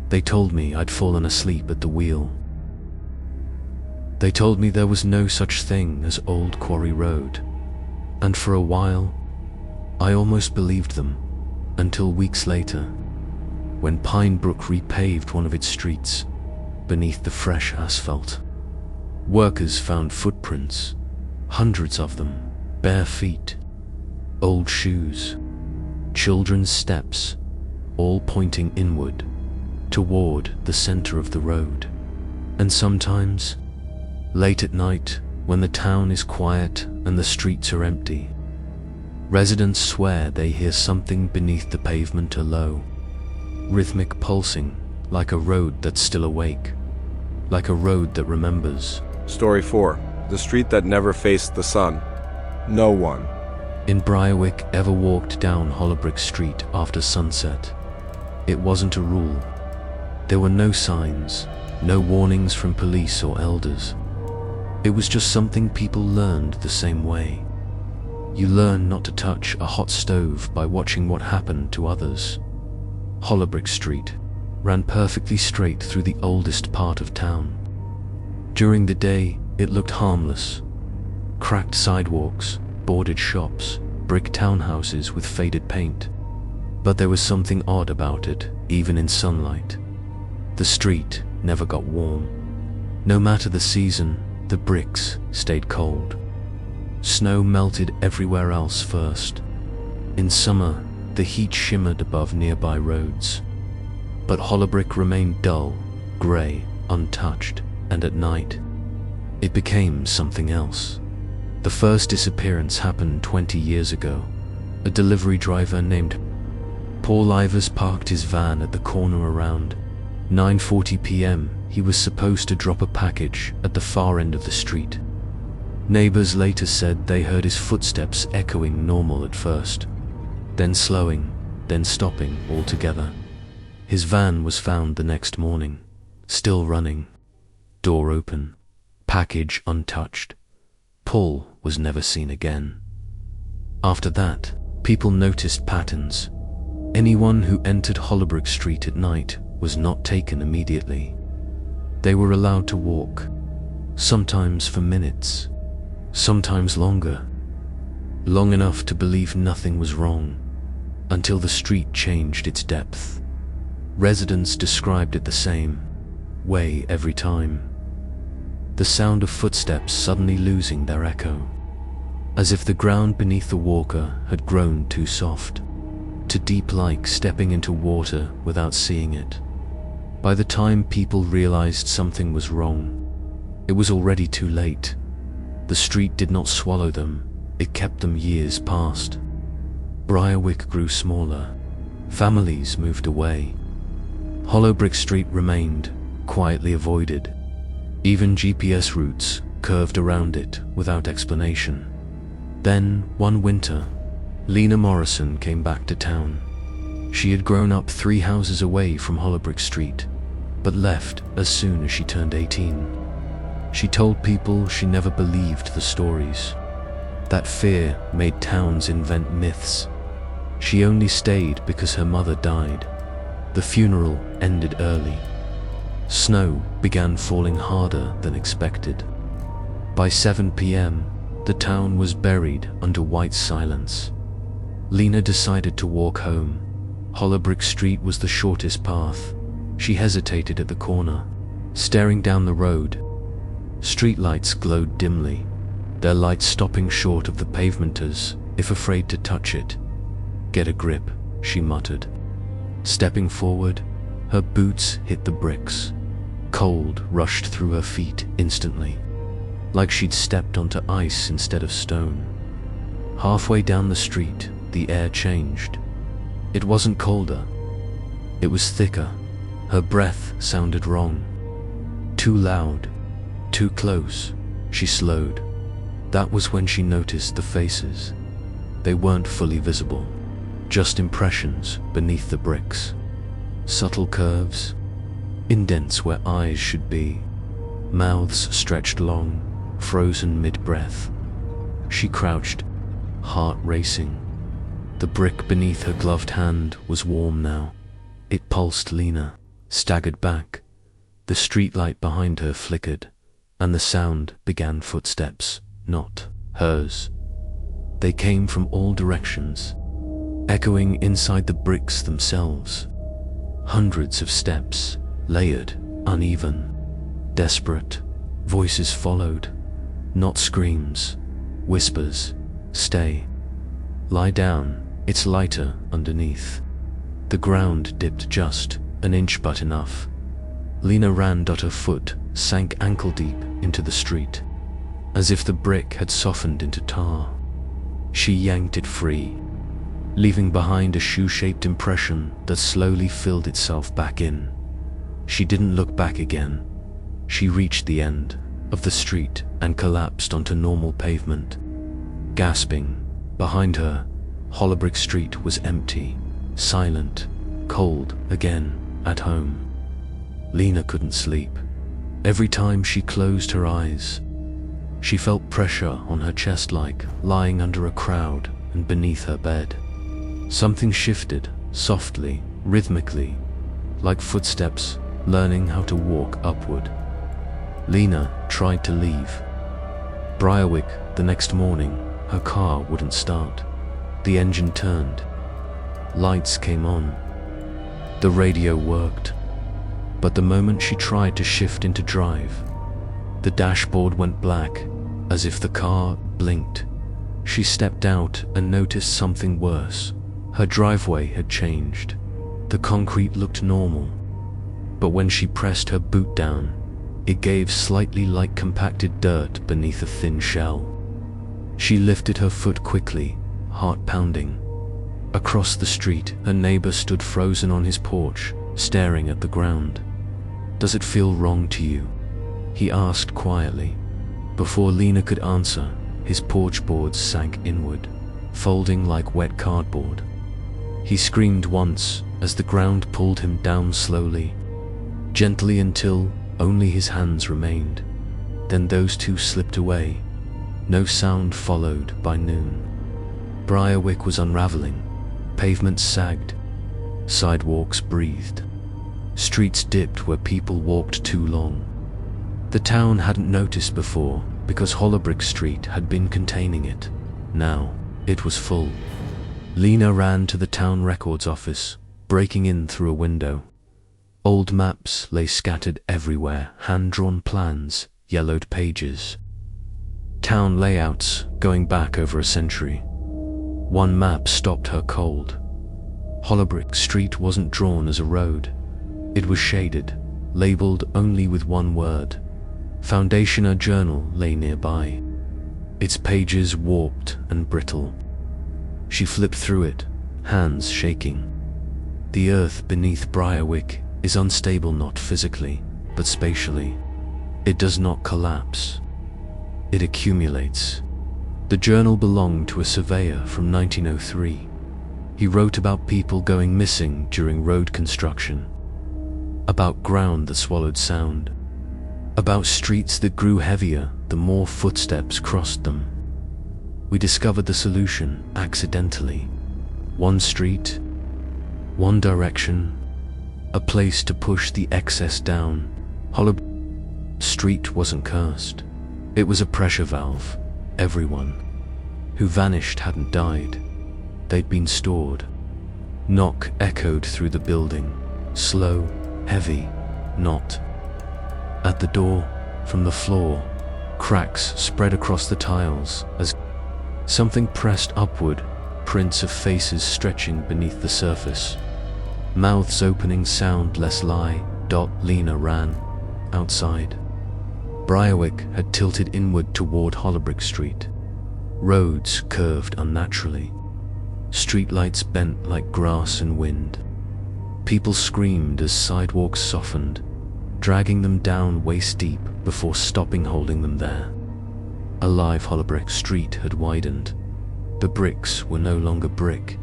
They told me I'd fallen asleep at the wheel. They told me there was no such thing as Old Quarry Road. And for a while, I almost believed them, until weeks later, when Pinebrook repaved one of its streets beneath the fresh asphalt. Workers found footprints, hundreds of them, bare feet, old shoes, children's steps, all pointing inward, toward the center of the road. And sometimes, late at night, when the town is quiet and the streets are empty, residents swear they hear something beneath the pavement, a low, rhythmic pulsing, like a road that's still awake, like a road that remembers. Story 4. The street that never faced the sun. No one. In Briarwick ever walked down Hollowbrick Street after sunset. It wasn't a rule. There were no signs, no warnings from police or elders. It was just something people learned the same way. You learn not to touch a hot stove by watching what happened to others. Hollowbrick Street ran perfectly straight through the oldest part of town. During the day, it looked harmless. Cracked sidewalks, boarded shops, brick townhouses with faded paint. But there was something odd about it, even in sunlight. The street never got warm. No matter the season, the bricks stayed cold. Snow melted everywhere else first. In summer, the heat shimmered above nearby roads. But Hollowbrick remained dull, grey, untouched, and at night, it became something else. The first disappearance happened 20 years ago. A delivery driver named Paul Ivers parked his van at the corner around 9:40 p.m. He was supposed to drop a package at the far end of the street. Neighbors later said they heard his footsteps echoing normal at first, then slowing, then stopping altogether. His van was found the next morning, still running, door open, package untouched. Paul was never seen again. After that, people noticed patterns. Anyone who entered Hollowbrick Street at night was not taken immediately. They were allowed to walk, sometimes for minutes, sometimes longer, long enough to believe nothing was wrong, until the street changed its depth. Residents described it the same way every time. The sound of footsteps suddenly losing their echo, as if the ground beneath the walker had grown too soft, too deep, like stepping into water without seeing it. By the time people realized something was wrong, it was already too late. The street did not swallow them, it kept them years past. Briarwick grew smaller. Families moved away. Hollowbrick Street remained, quietly avoided. Even GPS routes curved around it without explanation. Then, one winter, Lena Morrison came back to town. She had grown up 3 houses away from Hollowbrick Street, but left as soon as she turned 18. She told people she never believed the stories. That fear made towns invent myths. She only stayed because her mother died. The funeral ended early. Snow began falling harder than expected. By 7 p.m., the town was buried under white silence. Lena decided to walk home. Hollowbrick Street was the shortest path. She hesitated at the corner, staring down the road. Streetlights glowed dimly, their light stopping short of the pavement as if afraid to touch it. "Get a grip," she muttered. Stepping forward, her boots hit the bricks. Cold rushed through her feet instantly, like she'd stepped onto ice instead of stone. Halfway down the street, the air changed. It wasn't colder. It was thicker. Her breath sounded wrong. Too loud. Too close. She slowed. That was when she noticed the faces. They weren't fully visible, just impressions beneath the bricks. Subtle curves, indents where eyes should be, mouths stretched long, frozen mid-breath. She crouched, heart racing. The brick beneath her gloved hand was warm now. It pulsed. Lena staggered back. The streetlight behind her flickered, and the sound began. Footsteps, not hers. They came from all directions, echoing inside the bricks themselves. Hundreds of steps, layered, uneven, desperate. Voices followed, not screams, whispers. "Stay. Lie down, it's lighter underneath." The ground dipped just an inch, but enough. Lena ran. Her foot sank ankle deep into the street, as if the brick had softened into tar. She yanked it free, leaving behind a shoe-shaped impression that slowly filled itself back in. She didn't look back again. She reached the end of the street and collapsed onto normal pavement. Gasping, behind her, Hollowbrick Street was empty, silent, cold again, at home. Lena couldn't sleep. Every time she closed her eyes, she felt pressure on her chest, like lying under a crowd and beneath her bed. Something shifted, softly, rhythmically, like footsteps learning how to walk upward. Lena tried to leave. Briarwick. The next morning, her car wouldn't start. The engine turned. Lights came on. The radio worked. But the moment she tried to shift into drive, the dashboard went black, as if the car blinked. She stepped out and noticed something worse. Her driveway had changed. The concrete looked normal, but when she pressed her boot down, it gave slightly like compacted dirt beneath a thin shell. She lifted her foot quickly, heart pounding. Across the street, her neighbor stood frozen on his porch, staring at the ground. "Does it feel wrong to you?" he asked quietly. Before Lena could answer, his porch boards sank inward, folding like wet cardboard. He screamed once as the ground pulled him down slowly, gently, until only his hands remained. Then those two slipped away. No sound followed. By noon, Briarwick was unraveling. Pavements sagged. Sidewalks breathed. Streets dipped where people walked too long. The town hadn't noticed before because Hollowbrick Street had been containing it. Now, it was full. Lena ran to the town records office, breaking in through a window. Old maps lay scattered everywhere, hand-drawn plans, yellowed pages. Town layouts going back over a century. One map stopped her cold. Hollowbrick Street wasn't drawn as a road. It was shaded, labeled only with one word. Foundation. A journal lay nearby, its pages warped and brittle. She flipped through it, hands shaking. The earth beneath Briarwick is unstable, not physically, but spatially. It does not collapse. It accumulates. The journal belonged to a surveyor from 1903. He wrote about people going missing during road construction, about ground that swallowed sound. About streets that grew heavier the more footsteps crossed them. We discovered the solution accidentally. One street, one direction, a place to push the excess down. Hollow Street wasn't cursed. It was a pressure valve. Everyone who vanished hadn't died. They'd been stored. Knock echoed through the building. Slow, heavy, not. At the door, from the floor, cracks spread across the tiles as something pressed upward, prints of faces stretching beneath the surface. Mouths opening sound less lie. Lena ran. Outside. Briarwick had tilted inward toward Hollowbrick Street. Roads curved unnaturally. Streetlights bent like grass and wind. People screamed as sidewalks softened, dragging them down waist-deep before stopping, holding them there. Alive Hollowbrick Street had widened. The bricks were no longer brick.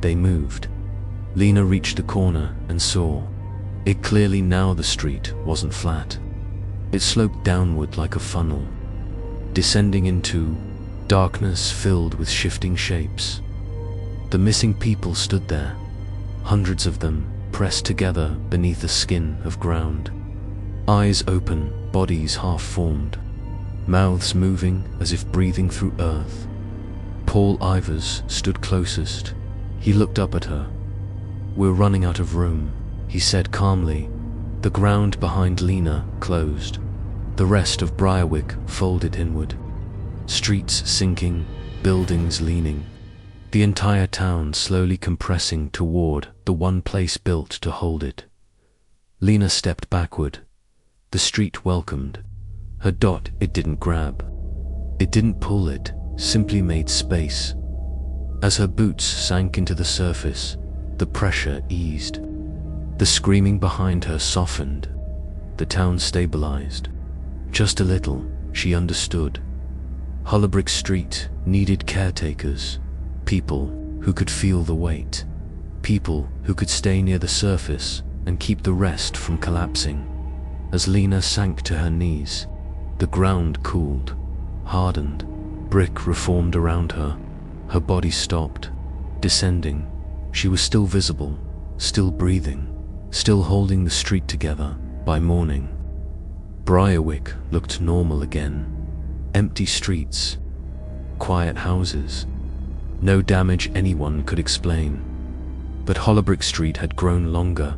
They moved. Lena reached a corner and saw. It clearly now the street wasn't flat. It sloped downward like a funnel, descending into darkness filled with shifting shapes. The missing people stood there, hundreds of them pressed together beneath a skin of ground. Eyes open, bodies half-formed, mouths moving as if breathing through earth. Paul Ivers stood closest. He looked up at her. "We're running out of room," he said calmly. The ground behind Lena closed. The rest of Briarwick folded inward. Streets sinking, buildings leaning. The entire town slowly compressing toward the one place built to hold it. Lena stepped backward. The street welcomed. Her dot, it didn't grab. It didn't pull, it simply made space. As her boots sank into the surface, the pressure eased. The screaming behind her softened. The town stabilized. Just a little, she understood. Hollowbrick Street needed caretakers. People who could feel the weight. People who could stay near the surface and keep the rest from collapsing. As Lena sank to her knees, the ground cooled, hardened. Brick reformed around her. Her body stopped, descending. She was still visible, still breathing, still holding the street together. By morning, Briarwick looked normal again. Empty streets, quiet houses, no damage anyone could explain. But Hollowbrick Street had grown longer,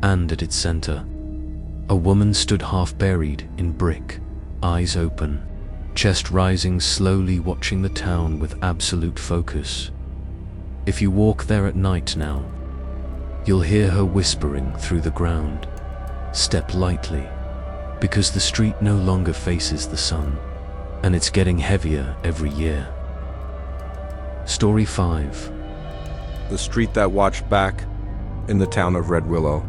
and at its center, a woman stood half-buried in brick, eyes open, chest rising slowly, watching the town with absolute focus. If you walk there at night now, you'll hear her whispering through the ground. Step lightly, because the street no longer faces the sun, and it's getting heavier every year. Story 5. The street that watched back in the town of Red Willow.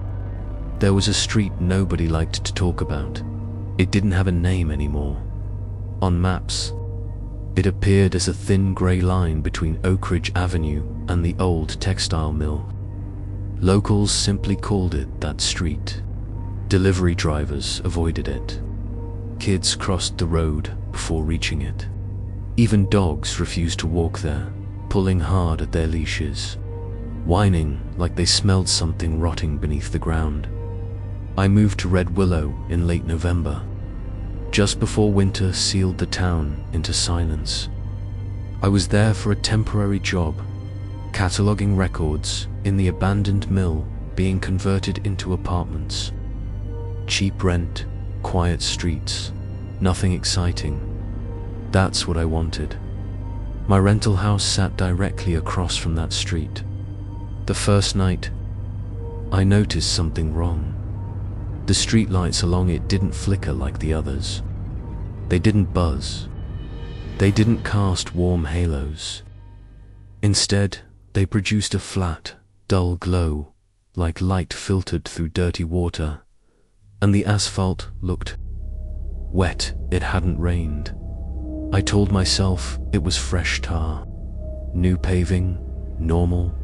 There was a street nobody liked to talk about. It didn't have a name anymore. On maps, it appeared as a thin grey line between Oak Ridge Avenue and the old textile mill. Locals simply called it that street. Delivery drivers avoided it. Kids crossed the road before reaching it. Even dogs refused to walk there, pulling hard at their leashes, whining like they smelled something rotting beneath the ground. I moved to Red Willow in late November, just before winter sealed the town into silence. I was there for a temporary job, cataloging records in the abandoned mill being converted into apartments. Cheap rent, quiet streets, nothing exciting. That's what I wanted. My rental house sat directly across from that street. The first night, I noticed something wrong. The streetlights along it didn't flicker like the others. They didn't buzz. They didn't cast warm halos. Instead, they produced a flat, dull glow, like light filtered through dirty water. And the asphalt looked wet. It hadn't rained. I told myself it was fresh tar. New paving, normal.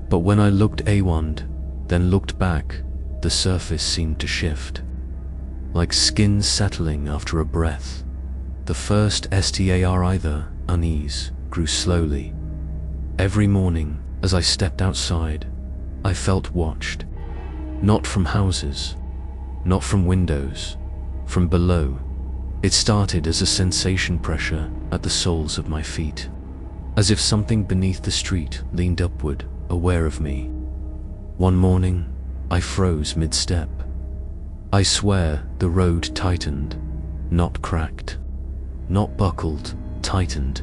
But when I looked around, then looked back, the surface seemed to shift. like skin settling after a breath. The first unease grew slowly. Every morning, as I stepped outside, I felt watched. Not from houses, not from windows, from below. It started as a sensation pressure at the soles of my feet, as if something beneath the street leaned upward, aware of me. One morning, I froze mid-step. I swear the road tightened, not cracked, not buckled, tightened,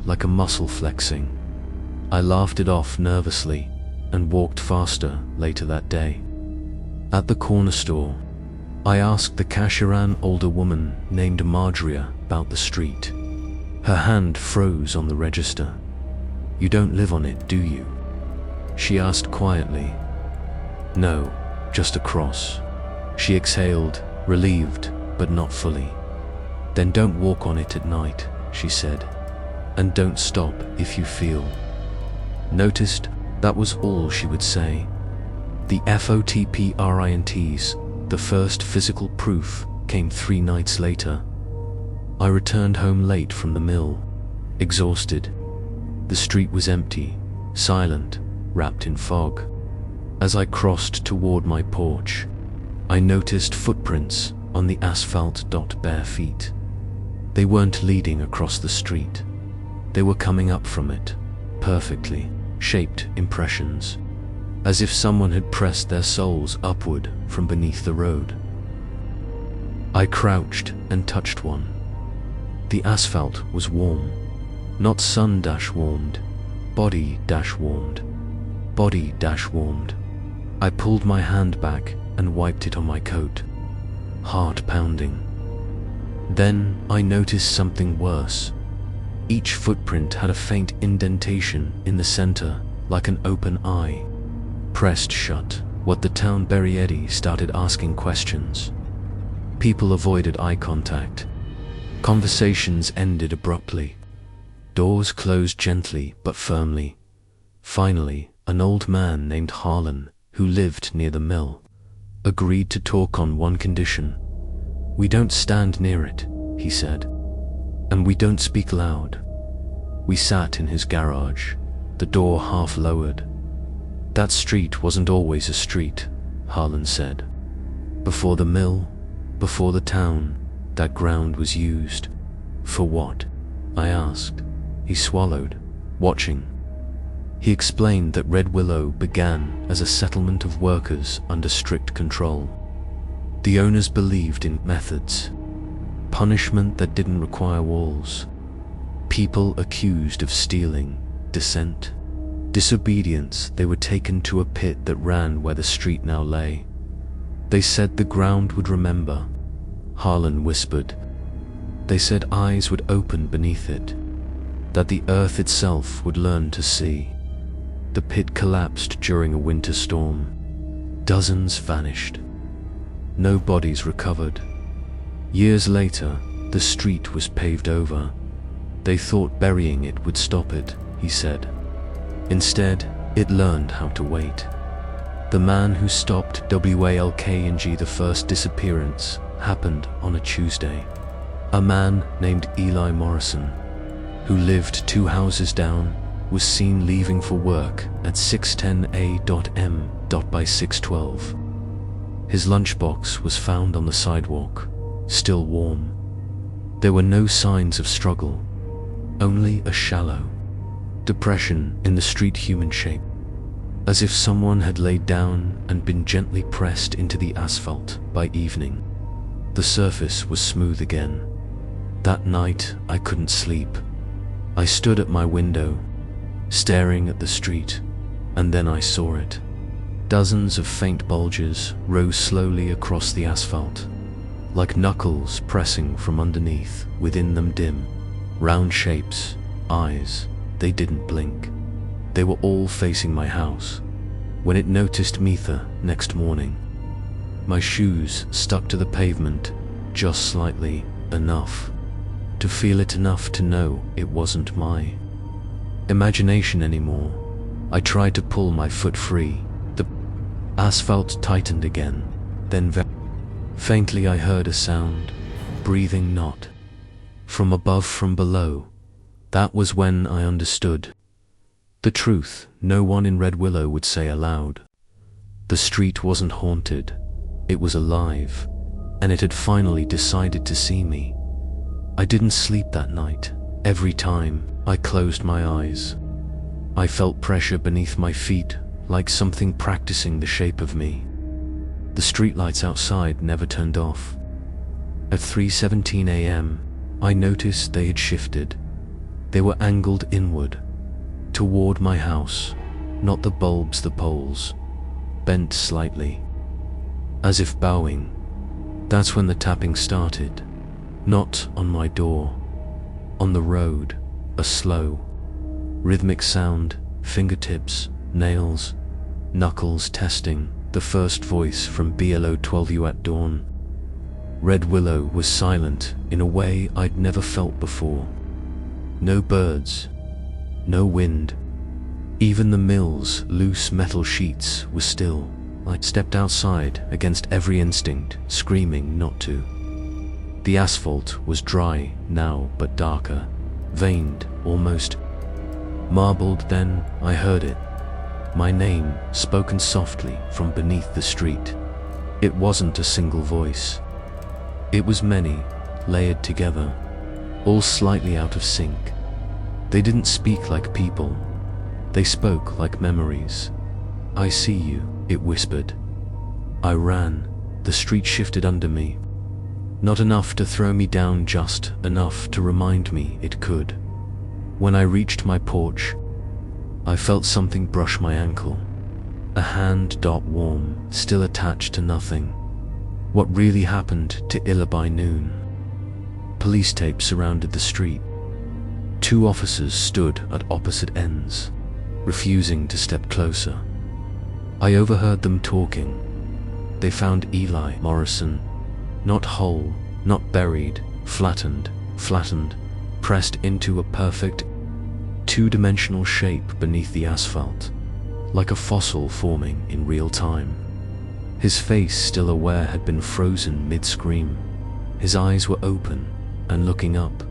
like a muscle flexing. I laughed it off nervously and walked faster later that day. At the corner store, I asked the cashier, an older woman named Marjorie, about the street. Her hand froze on the register. "You don't live on it, do you?" she asked quietly. "No, just across." She exhaled, relieved, but not fully. "Then don't walk on it at night," she said. "And don't stop if you feel." Noticed, that was all she would say. The footprints, the first physical proof, came 3 nights later. I returned home late from the mill, exhausted. The street was empty, silent, wrapped in fog. As I crossed toward my porch, I noticed footprints on the asphalt. Bare feet. They weren't leading across the street. They were coming up from it, perfectly shaped impressions, as if someone had pressed their soles upward from beneath the road. I crouched and touched one. The asphalt was warm, not sun-warmed, body-warmed, body-warmed. I pulled my hand back and wiped it on my coat, heart pounding. Then I noticed something worse. Each footprint had a faint indentation in the center, like an open eye. Pressed shut. What the town Berrietti started asking questions. People avoided eye contact. Conversations ended abruptly. Doors closed gently but firmly. Finally, an old man named Harlan, who lived near the mill, agreed to talk on one condition. "We don't stand near it," he said. "And we don't speak loud." We sat in his garage, the door half lowered. "That street wasn't always a street," Harlan said. "Before the mill, before the town, that ground was used." "For what?" I asked. He swallowed, watching. He explained that Red Willow began as a settlement of workers under strict control. The owners believed in methods, punishment that didn't require walls. People accused of stealing, dissent, disobedience, they were taken to a pit that ran where the street now lay. They said the ground would remember, Harlan whispered. They said eyes would open beneath it, that the earth itself would learn to see. The pit collapsed during a winter storm. Dozens vanished. No bodies recovered. Years later, the street was paved over. They thought burying it would stop it, he said. Instead, it learned how to wait. The man who stopped WALKNG, the first disappearance, happened on a Tuesday. A man named Eli Morrison, who lived 2 houses down, was seen leaving for work at 610 by 612. His lunchbox was found on the sidewalk, still warm. There were no signs of struggle, only a shallow depression in the street, human shape, as if someone had laid down and been gently pressed into the asphalt. By evening, the surface was smooth again. That night, I couldn't sleep. I stood at my window, staring at the street, and then I saw it. Dozens of faint bulges rose slowly across the asphalt, like knuckles pressing from underneath, within them dim, round shapes, eyes. They didn't blink. They were all facing my house. When it noticed Mitha next morning, my shoes stuck to the pavement just slightly, enough to feel it, enough to know it wasn't my imagination anymore. I tried to pull my foot free. The asphalt tightened again, then Faintly I heard a sound, breathing not. From above, from below. That was when I understood. The truth no one in Red Willow would say aloud. The street wasn't haunted, it was alive, and it had finally decided to see me. I didn't sleep that night. Every time I closed my eyes, I felt pressure beneath my feet, like something practicing the shape of me. The streetlights outside never turned off. At 3:17 a.m., I noticed they had shifted. They were angled inward, toward my house, not the bulbs, the poles, bent slightly, as if bowing. That's when the tapping started. Not on my door, on the road, a slow, rhythmic sound, fingertips, nails, knuckles testing, the first voice from BLO 12U at dawn. Red Willow was silent in a way I'd never felt before. No birds, no wind. Even the mill's loose metal sheets were still. I stepped outside against every instinct, screaming not to. The asphalt was dry now, but darker, veined, almost marbled. Then I heard it. My name, spoken softly from beneath the street. It wasn't a single voice. It was many, layered together, all slightly out of sync. They didn't speak like people. They spoke like memories. I see you, it whispered. I ran. The street shifted under me. Not enough to throw me down, just enough to remind me it could. When I reached my porch, I felt something brush my ankle. A hand, warm, still attached to nothing. What really happened to Illa by noon? Police tape surrounded the street. 2 officers stood at opposite ends, refusing to step closer. I overheard them talking. They found Eli Morrison, not whole, not buried, flattened, pressed into a perfect, 2-dimensional shape beneath the asphalt, like a fossil forming in real time. His face, still aware, had been frozen mid-scream. His eyes were open and looking up.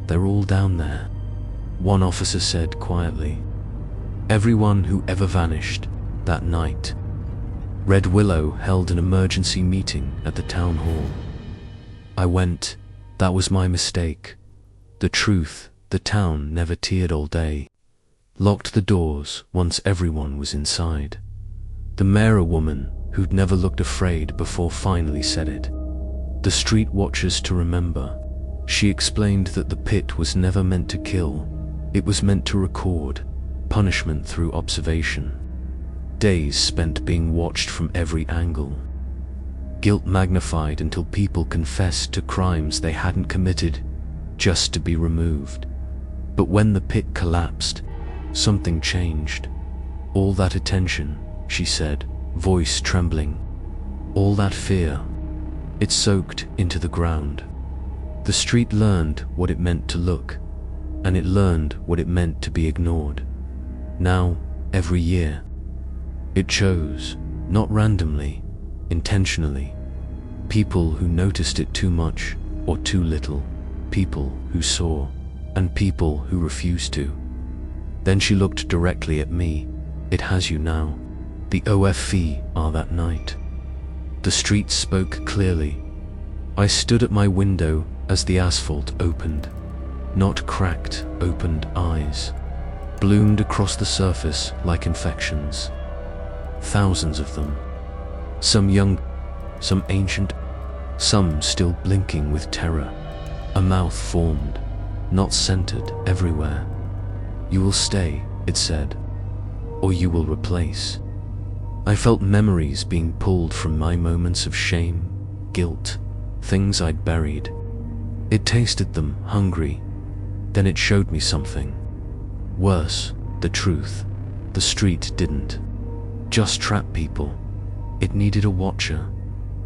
They're all down there, one officer said quietly. Everyone who ever vanished that night. Red Willow held an emergency meeting at the town hall. I went. That was my mistake. The truth, the town never teared all day. Locked the doors once everyone was inside. The mayor, a woman who'd never looked afraid before, finally said it. The street watchers to remember. She explained that the pit was never meant to kill. It was meant to record punishment through observation. Days spent being watched from every angle. Guilt magnified until people confessed to crimes they hadn't committed, just to be removed. But when the pit collapsed, something changed. All that attention, she said, voice trembling, all that fear, it soaked into the ground. The street learned what it meant to look, and it learned what it meant to be ignored. Now, every year, it chose, not randomly, intentionally, people who noticed it too much or too little, people who saw, and people who refused to. Then she looked directly at me. It has you now. The OFE are that night. The street spoke clearly. I stood at my window as the asphalt opened. Not cracked, opened eyes, bloomed across the surface like infections. Thousands of them. Some young, some ancient, some still blinking with terror. A mouth formed, not centered, everywhere. You will stay, it said, or you will replace. I felt memories being pulled from my moments of shame, guilt, things I'd buried. It tasted them, hungry. Then it showed me something. Worse, the truth. The street didn't just trap people. It needed a watcher.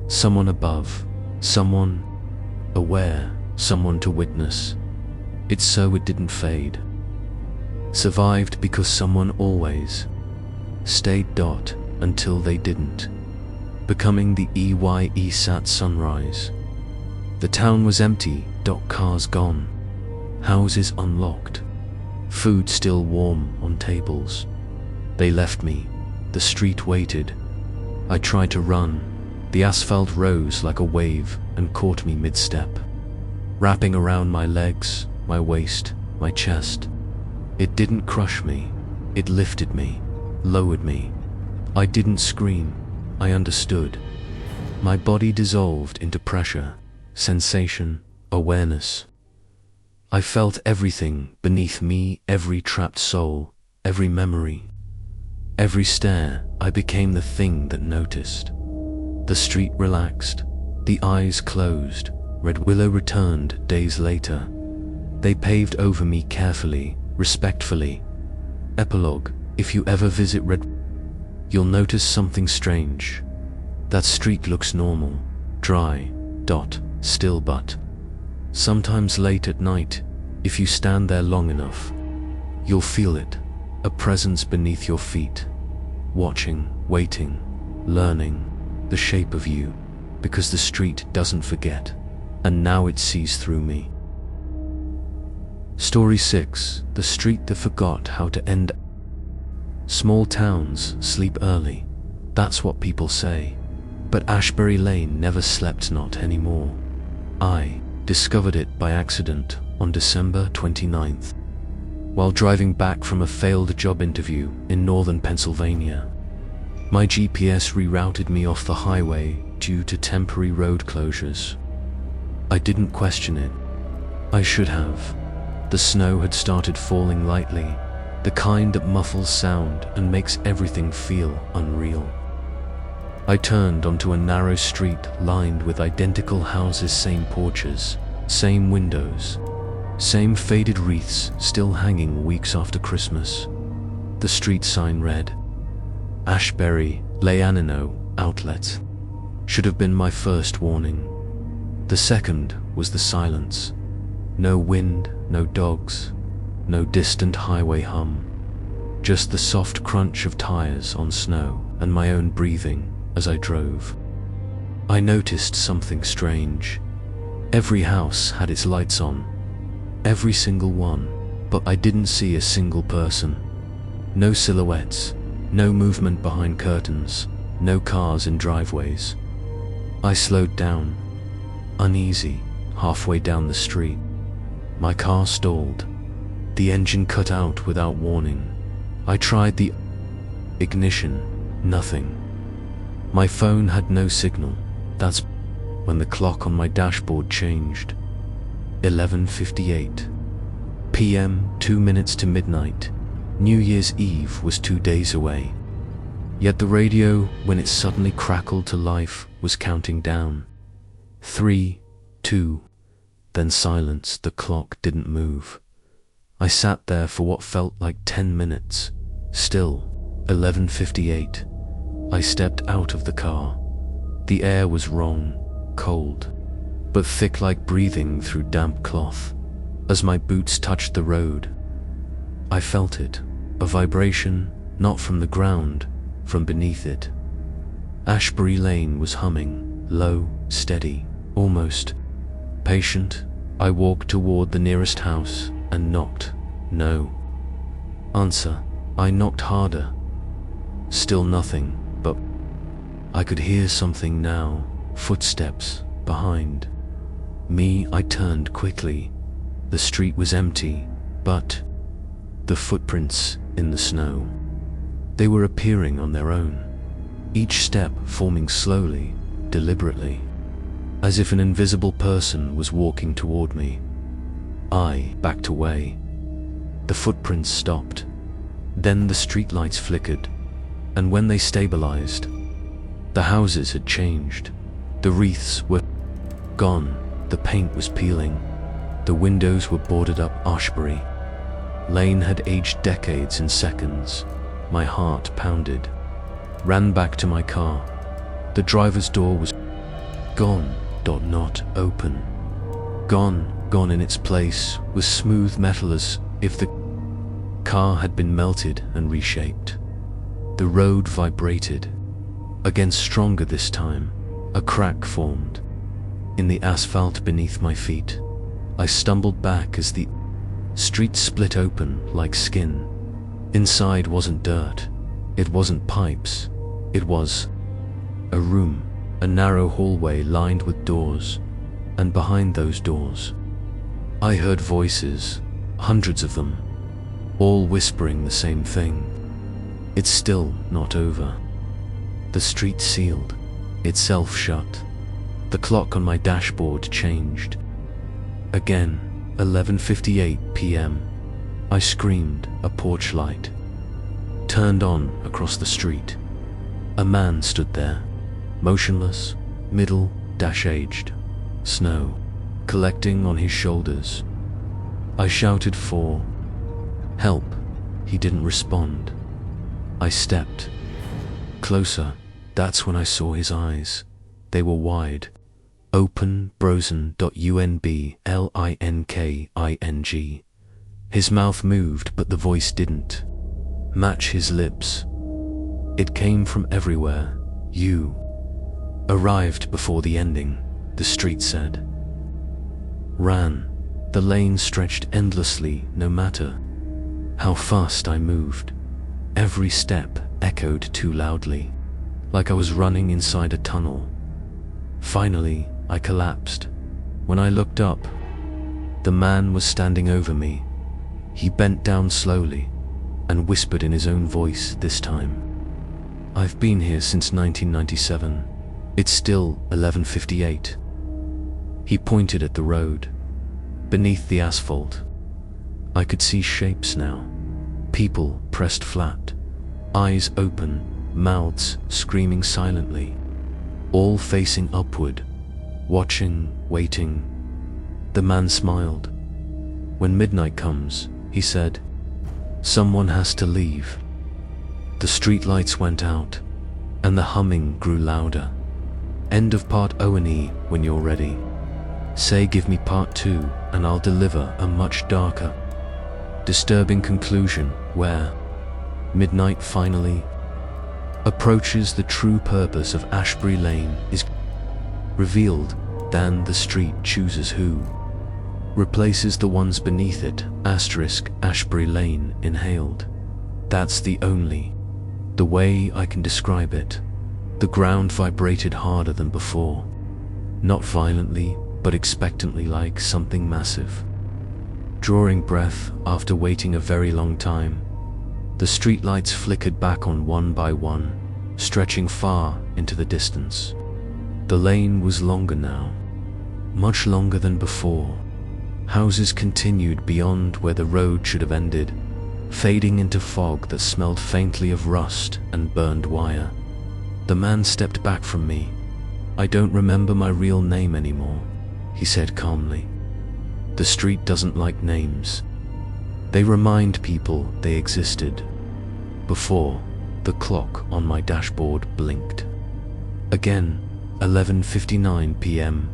Someone above. Someone aware. Someone to witness. It's so it didn't fade. Survived because someone always stayed until they didn't. becoming the EYE-sat sunrise. The town was empty, cars gone, houses unlocked, food still warm on tables. They left me, the street waited. I tried to run, the asphalt rose like a wave and caught me mid-step, wrapping around my legs, my waist, my chest. It didn't crush me, it lifted me, lowered me. I didn't scream, I understood. My body dissolved into pressure, sensation, awareness. I felt everything beneath me, every trapped soul, every memory. Every stare, I became the thing that noticed. The street relaxed, the eyes closed. Red Willow returned days later. They paved over me carefully, respectfully. Epilogue: if you ever visit Red, you'll notice something strange. That street looks normal, dry, still, but sometimes late at night, if you stand there long enough, you'll feel it, a presence beneath your feet, watching, waiting, learning the shape of you, because the street doesn't forget, and now it sees through me. Story 6: The street that forgot how to end. Small towns sleep early, that's what people say, but Ashbury Lane never slept, not anymore. I discovered it by accident on December 29th, while driving back from a failed job interview in northern Pennsylvania. My GPS rerouted me off the highway due to temporary road closures. I didn't question it. I should have. The snow had started falling lightly, the kind that muffles sound and makes everything feel unreal. I turned onto a narrow street lined with identical houses, same porches, same windows, same faded wreaths still hanging weeks after Christmas. The street sign read, Ashbury Leanino Outlet. Should have been my first warning. The second was the silence. No wind, no dogs, no distant highway hum. Just the soft crunch of tires on snow and my own breathing as I drove. I noticed something strange. Every house had its lights on, every single one, but I didn't see a single person. No silhouettes, no movement behind curtains, no cars in driveways. I slowed down, uneasy, halfway down the street. My car stalled. The engine cut out without warning. I tried the ignition, nothing. My phone had no signal. That's when the clock on my dashboard changed. 11:58 p.m., 2 minutes to midnight. New Year's Eve was 2 days away. Yet the radio, when it suddenly crackled to life, was counting down. 3, 2, then silence. The clock didn't move. I sat there for what felt like 10 minutes. Still, 11:58. I stepped out of the car. The air was wrong, cold, but thick like breathing through damp cloth. As my boots touched the road, I felt it, a vibration, not from the ground, from beneath it. Ashbury Lane was humming, low, steady, almost patient. I walked toward the nearest house and knocked. No answer. I knocked harder. Still nothing, but I could hear something now. Footsteps behind me. I turned quickly. The street was empty, but the footprints in the snow, they were appearing on their own, each step forming slowly, deliberately, as if an invisible person was walking toward me. I backed away. The footprints stopped. Then the streetlights flickered, and when they stabilized, the houses had changed. The wreaths were gone. The paint was peeling. The windows were boarded up. Ashbury Lane had aged decades in seconds. My heart pounded. Ran back to my car. The driver's door was gone, not open. Gone in its place was smooth metal, as if the car had been melted and reshaped. The road vibrated. Again stronger this time, a crack formed in the asphalt beneath my feet. I stumbled back as the street split open like skin. Inside wasn't dirt, it wasn't pipes, it was a room, a narrow hallway lined with doors, and behind those doors, I heard voices, hundreds of them, all whispering the same thing. It's still not over. The street sealed itself shut. The clock on my dashboard changed. Again, 11:58 p.m. I screamed, a porch light turned on across the street. A man stood there, motionless, middle-aged, snow collecting on his shoulders. I shouted for help. He didn't respond. I stepped closer. That's when I saw his eyes. They were wide open, brosen.unblinking. His mouth moved, but the voice didn't match his lips. It came from everywhere. You arrived before the ending, the street said. Ran. The lane stretched endlessly, no matter how fast I moved. Every step echoed too loudly, like I was running inside a tunnel. Finally, I collapsed. When I looked up, the man was standing over me. He bent down slowly and whispered in his own voice this time. I've been here since 1997. It's still 11:58. He pointed at the road. Beneath the asphalt, I could see shapes now. People pressed flat, eyes open, mouths screaming silently, all facing upward, watching, waiting. The man smiled. When midnight comes, he said, someone has to leave. The streetlights went out, and the humming grew louder. End of part O&E when you're ready. Say give me part 2 and I'll deliver a much darker, disturbing conclusion where midnight finally approaches. The true purpose of Ashbury Lane is revealed. Then the street chooses who replaces the ones beneath it. Ashbury Lane inhaled. That's the way I can describe it. The ground vibrated harder than before. Not violently, but expectantly, like something massive. Drawing breath after waiting a very long time, the streetlights flickered back on one by one, stretching far into the distance. The lane was longer now, much longer than before. Houses continued beyond where the road should have ended, fading into fog that smelled faintly of rust and burned wire. The man stepped back from me. I don't remember my real name anymore, he said calmly. The street doesn't like names. They remind people they existed. Before, the clock on my dashboard blinked. Again, 11:59 p.m.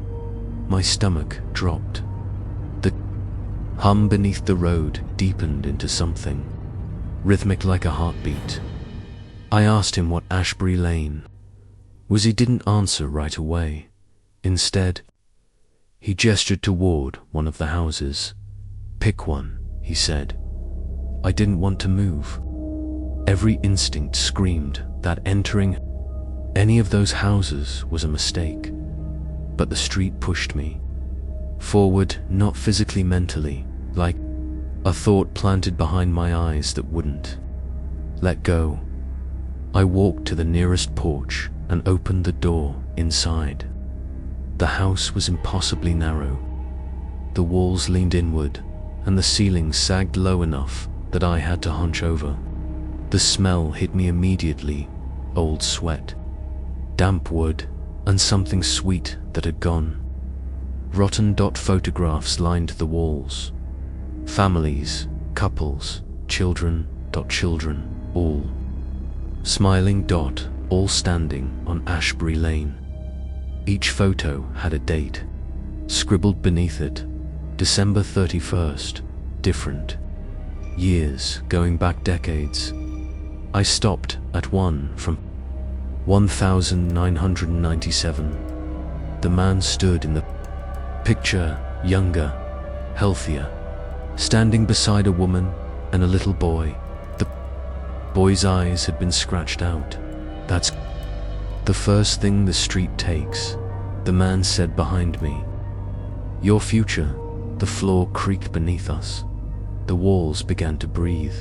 My stomach dropped. The hum beneath the road deepened into something rhythmic, like a heartbeat. I asked him what Ashbury Lane was. He didn't answer right away. Instead, he gestured toward one of the houses. Pick one, he said. I didn't want to move. Every instinct screamed that entering any of those houses was a mistake. But the street pushed me forward, not physically, mentally, like a thought planted behind my eyes that wouldn't let go. I walked to the nearest porch and opened the door inside. The house was impossibly narrow. The walls leaned inward, and the ceiling sagged low enough that I had to hunch over. The smell hit me immediately: old sweat, damp wood, and something sweet that had gone. Rotten photographs lined the walls. Families, couples, children, all smiling, all standing on Ashbury Lane. Each photo had a date scribbled beneath it. December 31st, different years going back decades. I stopped at one 1997. The man stood in the picture, younger, healthier, standing beside a woman and a little boy. The boy's eyes had been scratched out. "That's the first thing the street takes," the man said behind me. "Your future." The floor creaked beneath us. The walls began to breathe.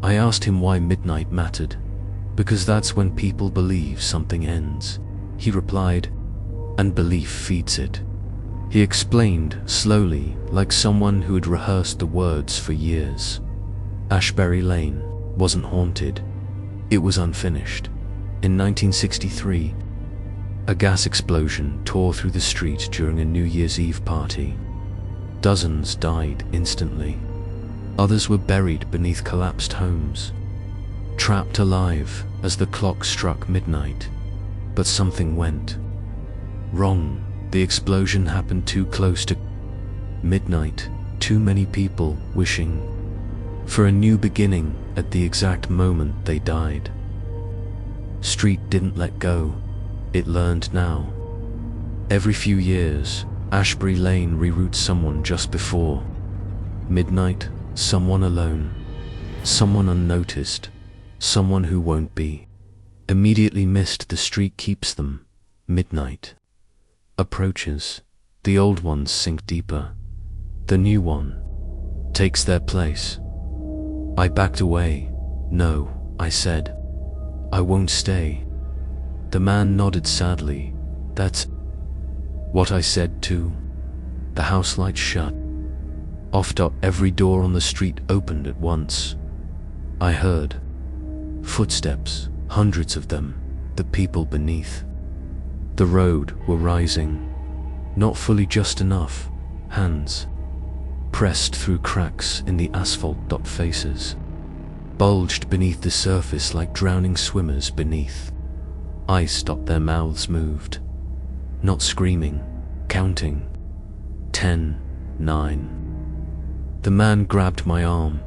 I asked him why midnight mattered. "Because that's when people believe something ends," he replied, "and belief feeds it." He explained slowly, like someone who had rehearsed the words for years. Ashbury Lane wasn't haunted. It was unfinished. In 1963, a gas explosion tore through the street during a New Year's Eve party. Dozens died instantly. Others were buried beneath collapsed homes, trapped alive as the clock struck midnight. But something went wrong. The explosion happened too close to midnight. Too many people wishing for a new beginning at the exact moment they died. Street didn't let go. It learned now. Every few years, Ashbury Lane reroutes someone just before midnight, someone alone, someone unnoticed, someone who won't be immediately missed. The street keeps them. Midnight approaches. The old ones sink deeper. The new one takes their place. I backed away. "No," I said. "I won't stay." The man nodded sadly. "That's what I said too." The house lights shut. Off. Every door on the street opened at once. I heard footsteps, hundreds of them, the people beneath the road were rising. Not fully, just enough. Hands pressed through cracks in the asphalt. Faces bulged beneath the surface like drowning swimmers beneath. Eyes stopped, their mouths moved. Not screaming, counting. 10, 9. The man grabbed my arm.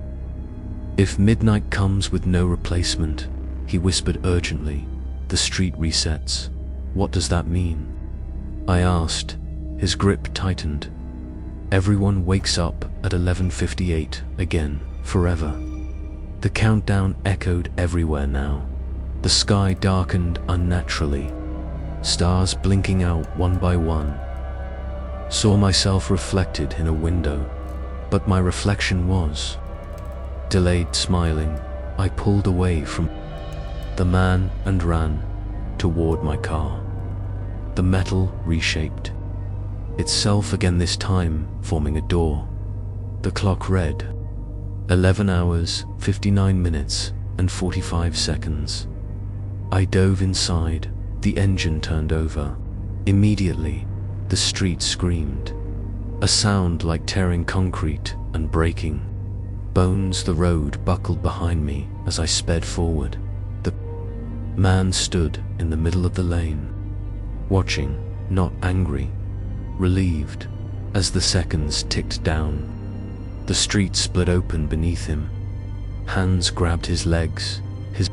"If midnight comes with no replacement," he whispered urgently, "the street resets." "What does that mean?" I asked. His grip tightened. "Everyone wakes up at 11:58 again, forever." The countdown echoed everywhere now. The sky darkened unnaturally. Stars blinking out one by one. Saw myself reflected in a window, but my reflection was delayed. Smiling, I pulled away from the man and ran toward my car. The metal reshaped itself again, this time forming a door. The clock read 11 hours, 59 minutes, and 45 seconds. I dove inside. The engine turned over. Immediately, the street screamed. A sound like tearing concrete and breaking bones. The road buckled behind me as I sped forward. The man stood in the middle of the lane, watching, not angry, relieved. As the seconds ticked down, the street split open beneath him. Hands grabbed his legs. His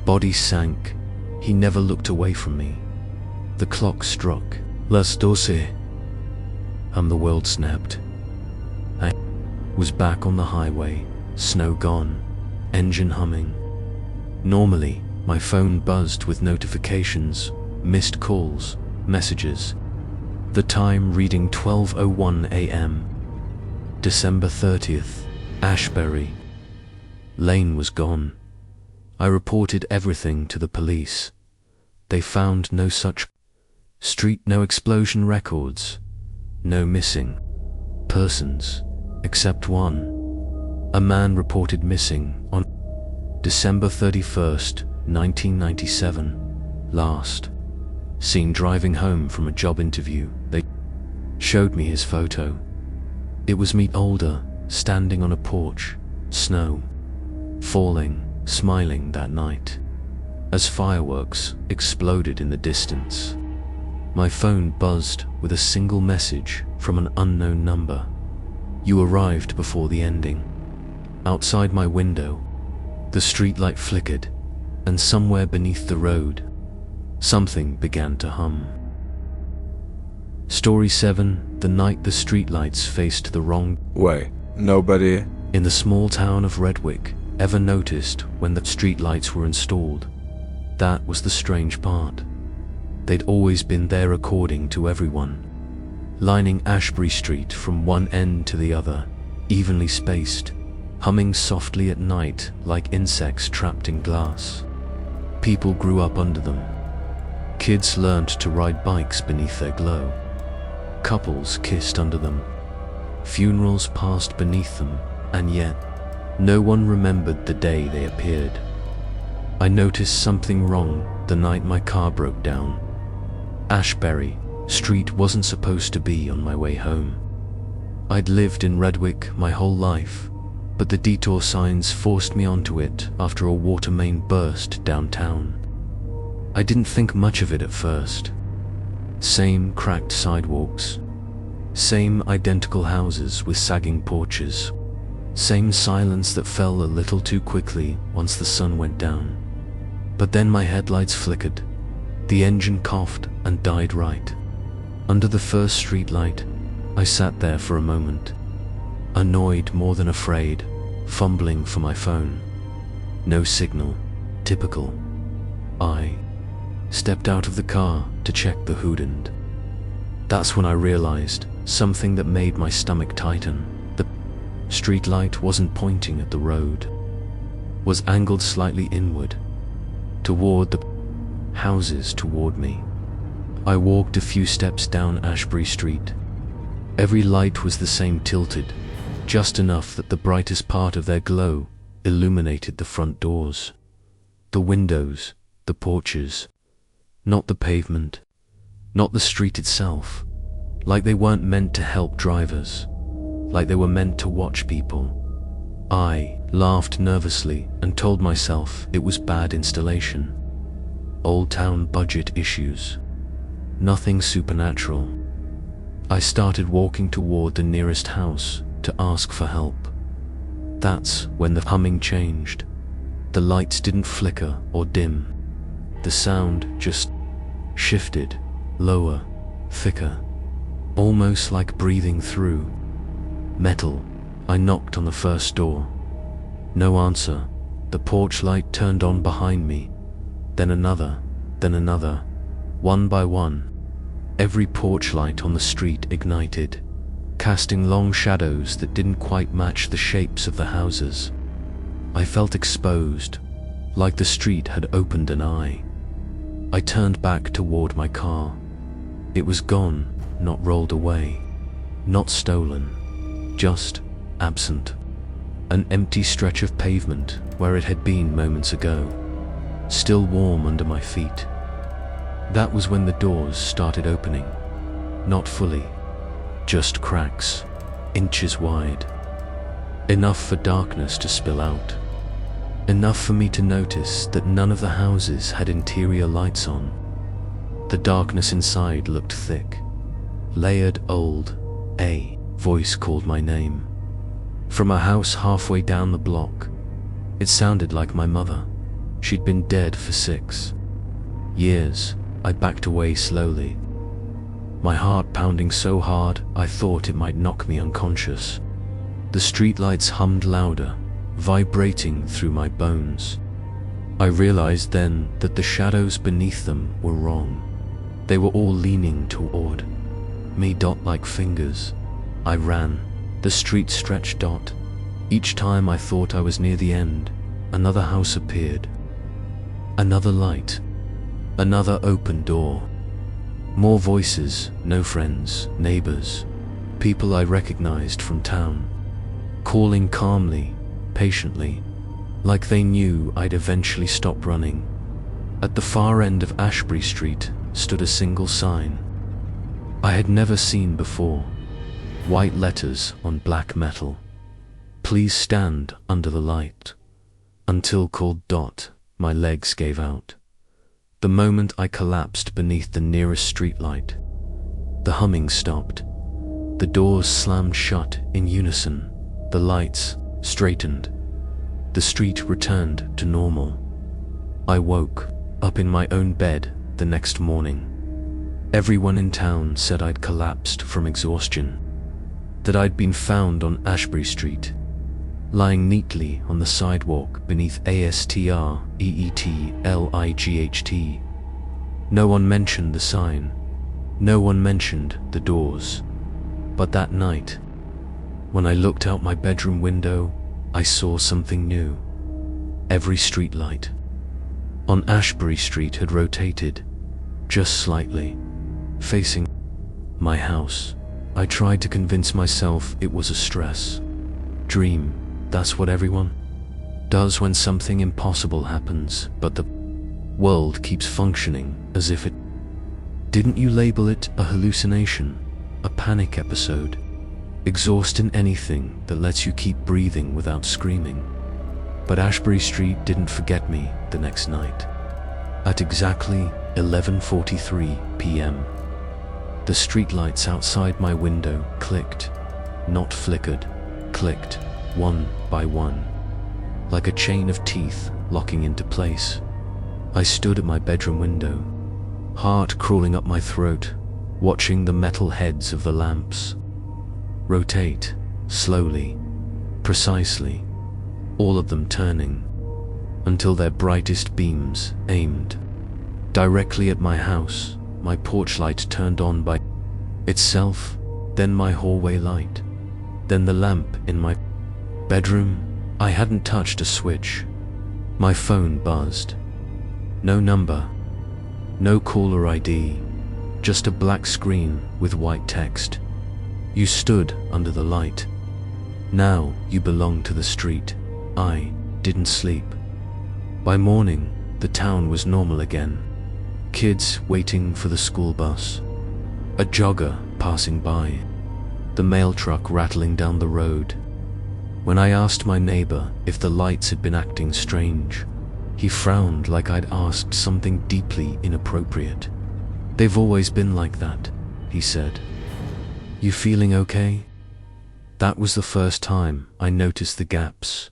body sank. He never looked away from me. The clock struck. Las 12. The world snapped. I was back on the highway, snow gone, engine humming. Normally, my phone buzzed with notifications, missed calls, messages. The time reading 12:01 a.m. December 30th, Ashbury Lane was gone. I reported everything to the police. They found no such street, no explosion records, no missing persons, except one. A man reported missing on December 31st, 1997, last seen driving home from a job interview. They showed me his photo. It was me, older, standing on a porch, snow falling, smiling that night, as fireworks exploded in the distance. My phone buzzed with a single message from an unknown number. "You arrived before the ending." Outside my window, the streetlight flickered, and somewhere beneath the road, Something began to hum. Story 7. The night the streetlights faced the wrong way. Nobody. In the small town of Redwick ever noticed when the streetlights were installed. That was the strange part. They'd always been there according to everyone, lining Ashbury Street from one end to the other, evenly spaced, humming softly at night like insects trapped in glass. People grew up under them. Kids learned to ride bikes beneath their glow. Couples kissed under them. Funerals passed beneath them, and yet, no one remembered the day they appeared. I noticed something wrong the night my car broke down. Ashbury Street wasn't supposed to be on my way home. I'd lived in Redwick my whole life, but the detour signs forced me onto it after a water main burst downtown. I didn't think much of it at first. Same cracked sidewalks, same identical houses with sagging porches, same silence that fell a little too quickly once the sun went down. But then my headlights flickered, the engine coughed and died right. Under the first streetlight, I sat there for a moment, annoyed more than afraid, fumbling for my phone. No signal. Typical. I stepped out of the car to check the hood. That's when I realized something that made my stomach tighten. The streetlight wasn't pointing at the road, was angled slightly inward, toward the houses toward me. I walked a few steps down Ashbury Street. Every light was the same, tilted, just enough that the brightest part of their glow illuminated the front doors, the windows, the porches. Not the pavement, not the street itself, like they weren't meant to help drivers, like they were meant to watch people. I laughed nervously and told myself it was bad installation. Old town budget issues. Nothing supernatural. I started walking toward the nearest house to ask for help. That's when the humming changed. The lights didn't flicker or dim. The sound just shifted, lower, thicker, almost like breathing through metal. I knocked on the first door. No answer. The porch light turned on behind me, then another, one by one. Every porch light on the street ignited, casting long shadows that didn't quite match the shapes of the houses. I felt exposed, like the street had opened an eye. I turned back toward my car. It was gone, not rolled away, not stolen, just absent. An empty stretch of pavement where it had been moments ago, still warm under my feet. That was when the doors started opening, not fully, just cracks, inches wide. Enough for darkness to spill out. Enough for me to notice that none of the houses had interior lights on. The darkness inside looked thick, layered, old. A voice called my name. From a house halfway down the block. It sounded like my mother. She'd been dead for 6 years. I backed away slowly, my heart pounding so hard I thought it might knock me unconscious. The streetlights hummed louder, vibrating through my bones. I realized then that the shadows beneath them were wrong. They were all leaning toward me, dot-like fingers. I ran. The street stretched dot. Each time I thought I was near the end, another house appeared. Another light. Another open door. More voices, no friends, neighbors, people I recognized from town, calling calmly, patiently, like they knew I'd eventually stop running. At the far end of Ashbury Street stood a single sign I had never seen before. White letters on black metal. Please stand under the light. Until called dot, my legs gave out. The moment I collapsed beneath the nearest streetlight, the humming stopped. The doors slammed shut in unison. The lights straightened. The street returned to normal. I woke up in my own bed, the the next morning. Everyone in town said I'd collapsed from exhaustion, that I'd been found on Ashbury Street, lying neatly on the sidewalk beneath ASTREETLIGHT. No one mentioned the sign. No one mentioned the doors. But that night, when I looked out my bedroom window, I saw something new. Every streetlight on Ashbury Street had rotated, just slightly, facing my house. I tried to convince myself it was a stress dream. That's what everyone does when something impossible happens, but the world keeps functioning as if it didn't. You label it a hallucination, a panic episode, exhaust in anything that lets you keep breathing without screaming. But Ashbury Street didn't forget me the next night. At exactly 11:43 p.m., the streetlights outside my window clicked, not flickered, clicked, one by one, like a chain of teeth locking into place. I stood at my bedroom window, heart crawling up my throat, watching the metal heads of the lamps rotate, slowly, precisely, all of them turning, until their brightest beams aimed directly at my house. My porch light turned on by itself, then my hallway light, then the lamp in my bedroom. I hadn't touched a switch. My phone buzzed. No number, no caller ID, just a black screen with white text. You stood under the light. Now you belong to the street. I didn't sleep. By morning, the town was normal again. Kids waiting for the school bus, a jogger passing by, the mail truck rattling down the road. When I asked my neighbor if the lights had been acting strange, he frowned like I'd asked something deeply inappropriate. "They've always been like that," he said. "You feeling okay?" That was the first time I noticed the gaps.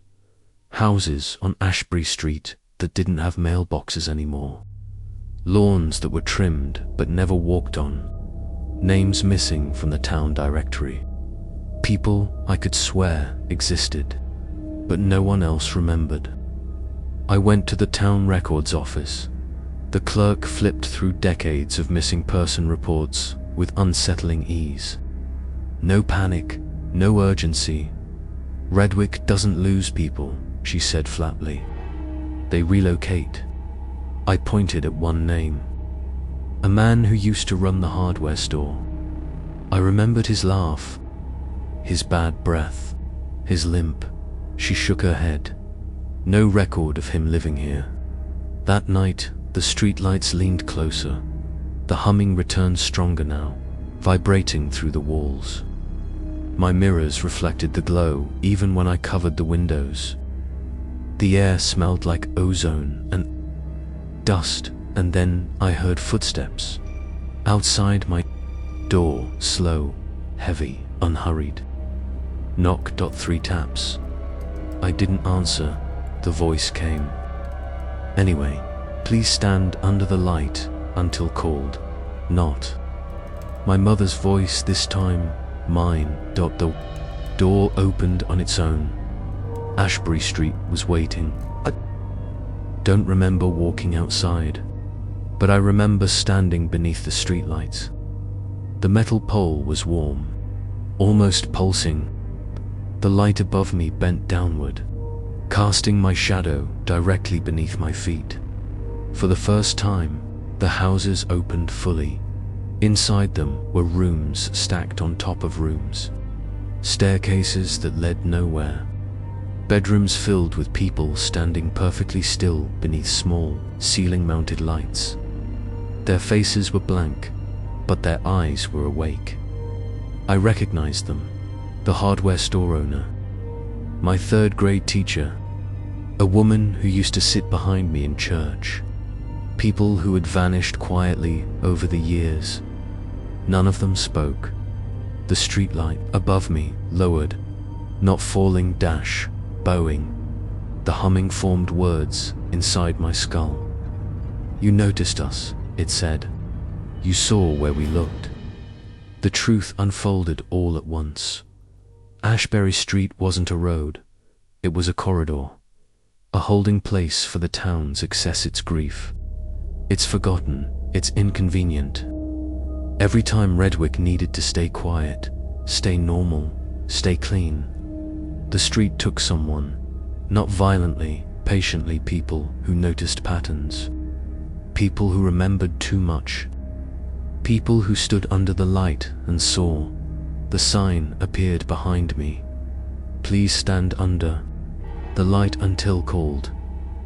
Houses on Ashbury Street that didn't have mailboxes anymore. Lawns that were trimmed but never walked on. Names missing from the town directory. People I could swear existed, but no one else remembered. I went to the town records office. The clerk flipped through decades of missing person reports with unsettling ease. No panic, no urgency. "Redwick doesn't lose people," she said flatly. "They relocate." I pointed at one name. A man who used to run the hardware store. I remembered his laugh, his bad breath, his limp. She shook her head. No record of him living here. That night, the streetlights leaned closer. The humming returned stronger now, vibrating through the walls. My mirrors reflected the glow even when I covered the windows. The air smelled like ozone and dust, and then I heard footsteps outside my door, slow, heavy, unhurried. Knock. 3 taps. I didn't answer. The voice came. "Anyway, please stand under the light until called." Not my mother's voice this time, mine. The door opened on its own. Ashbury Street was waiting. I don't remember walking outside, but I remember standing beneath the streetlights. The metal pole was warm, almost pulsing. The light above me bent downward, casting my shadow directly beneath my feet. For the first time, the houses opened fully. Inside them were rooms stacked on top of rooms, staircases that led nowhere, bedrooms filled with people standing perfectly still beneath small, ceiling-mounted lights. Their faces were blank, but their eyes were awake. I recognized them. The hardware store owner, my third-grade teacher, a woman who used to sit behind me in church, people who had vanished quietly over the years. None of them spoke. The streetlight above me lowered, not falling, bowing. The humming formed words inside my skull. "You noticed us. it said. You saw where we looked. The truth unfolded all at once. Ashbury Street wasn't a road, it was a corridor, a holding place for the town's excess, its grief. It's forgotten, it's inconvenient. Every time Redwick needed to stay quiet, stay normal, stay clean, the street took someone, not violently, patiently, people who noticed patterns, people who remembered too much, people who stood under the light and saw. The sign appeared behind me. Please stand under the light until called.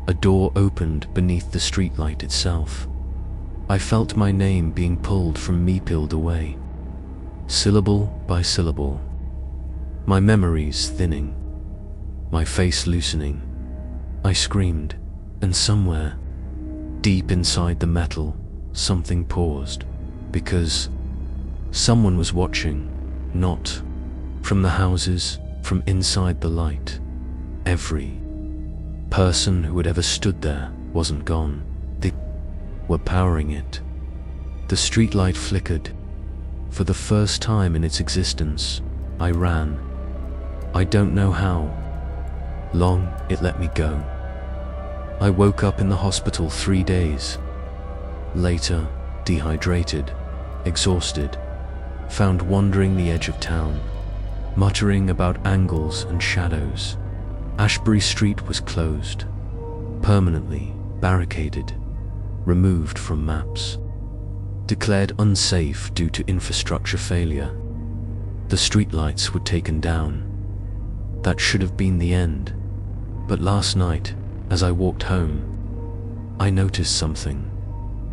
A door opened beneath the streetlight itself. I felt my name being pulled from me, peeled away, syllable by syllable. My memories thinning, my face loosening. I screamed, and somewhere, deep inside the metal, something paused, because someone was watching, not from the houses, from inside the light. Every person who had ever stood there wasn't gone. They were powering it. The streetlight flickered. For the first time in its existence, I ran. I don't know how long it let me go. I woke up in the hospital 3 days later, dehydrated, exhausted, found wandering the edge of town, muttering about angles and shadows. Ashbury Street was closed, permanently barricaded, removed from maps, declared unsafe due to infrastructure failure. The streetlights were taken down. That should have been the end. But last night, as I walked home, I noticed something.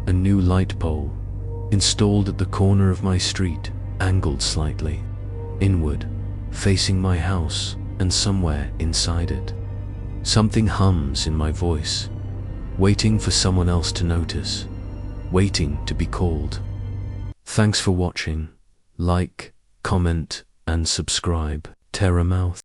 A new light pole, installed at the corner of my street, angled slightly, inward, facing my house, and somewhere inside it, something hums in my voice, waiting for someone else to notice, waiting to be called. Thanks for watching. Like, comment, and subscribe. Terror Mouth.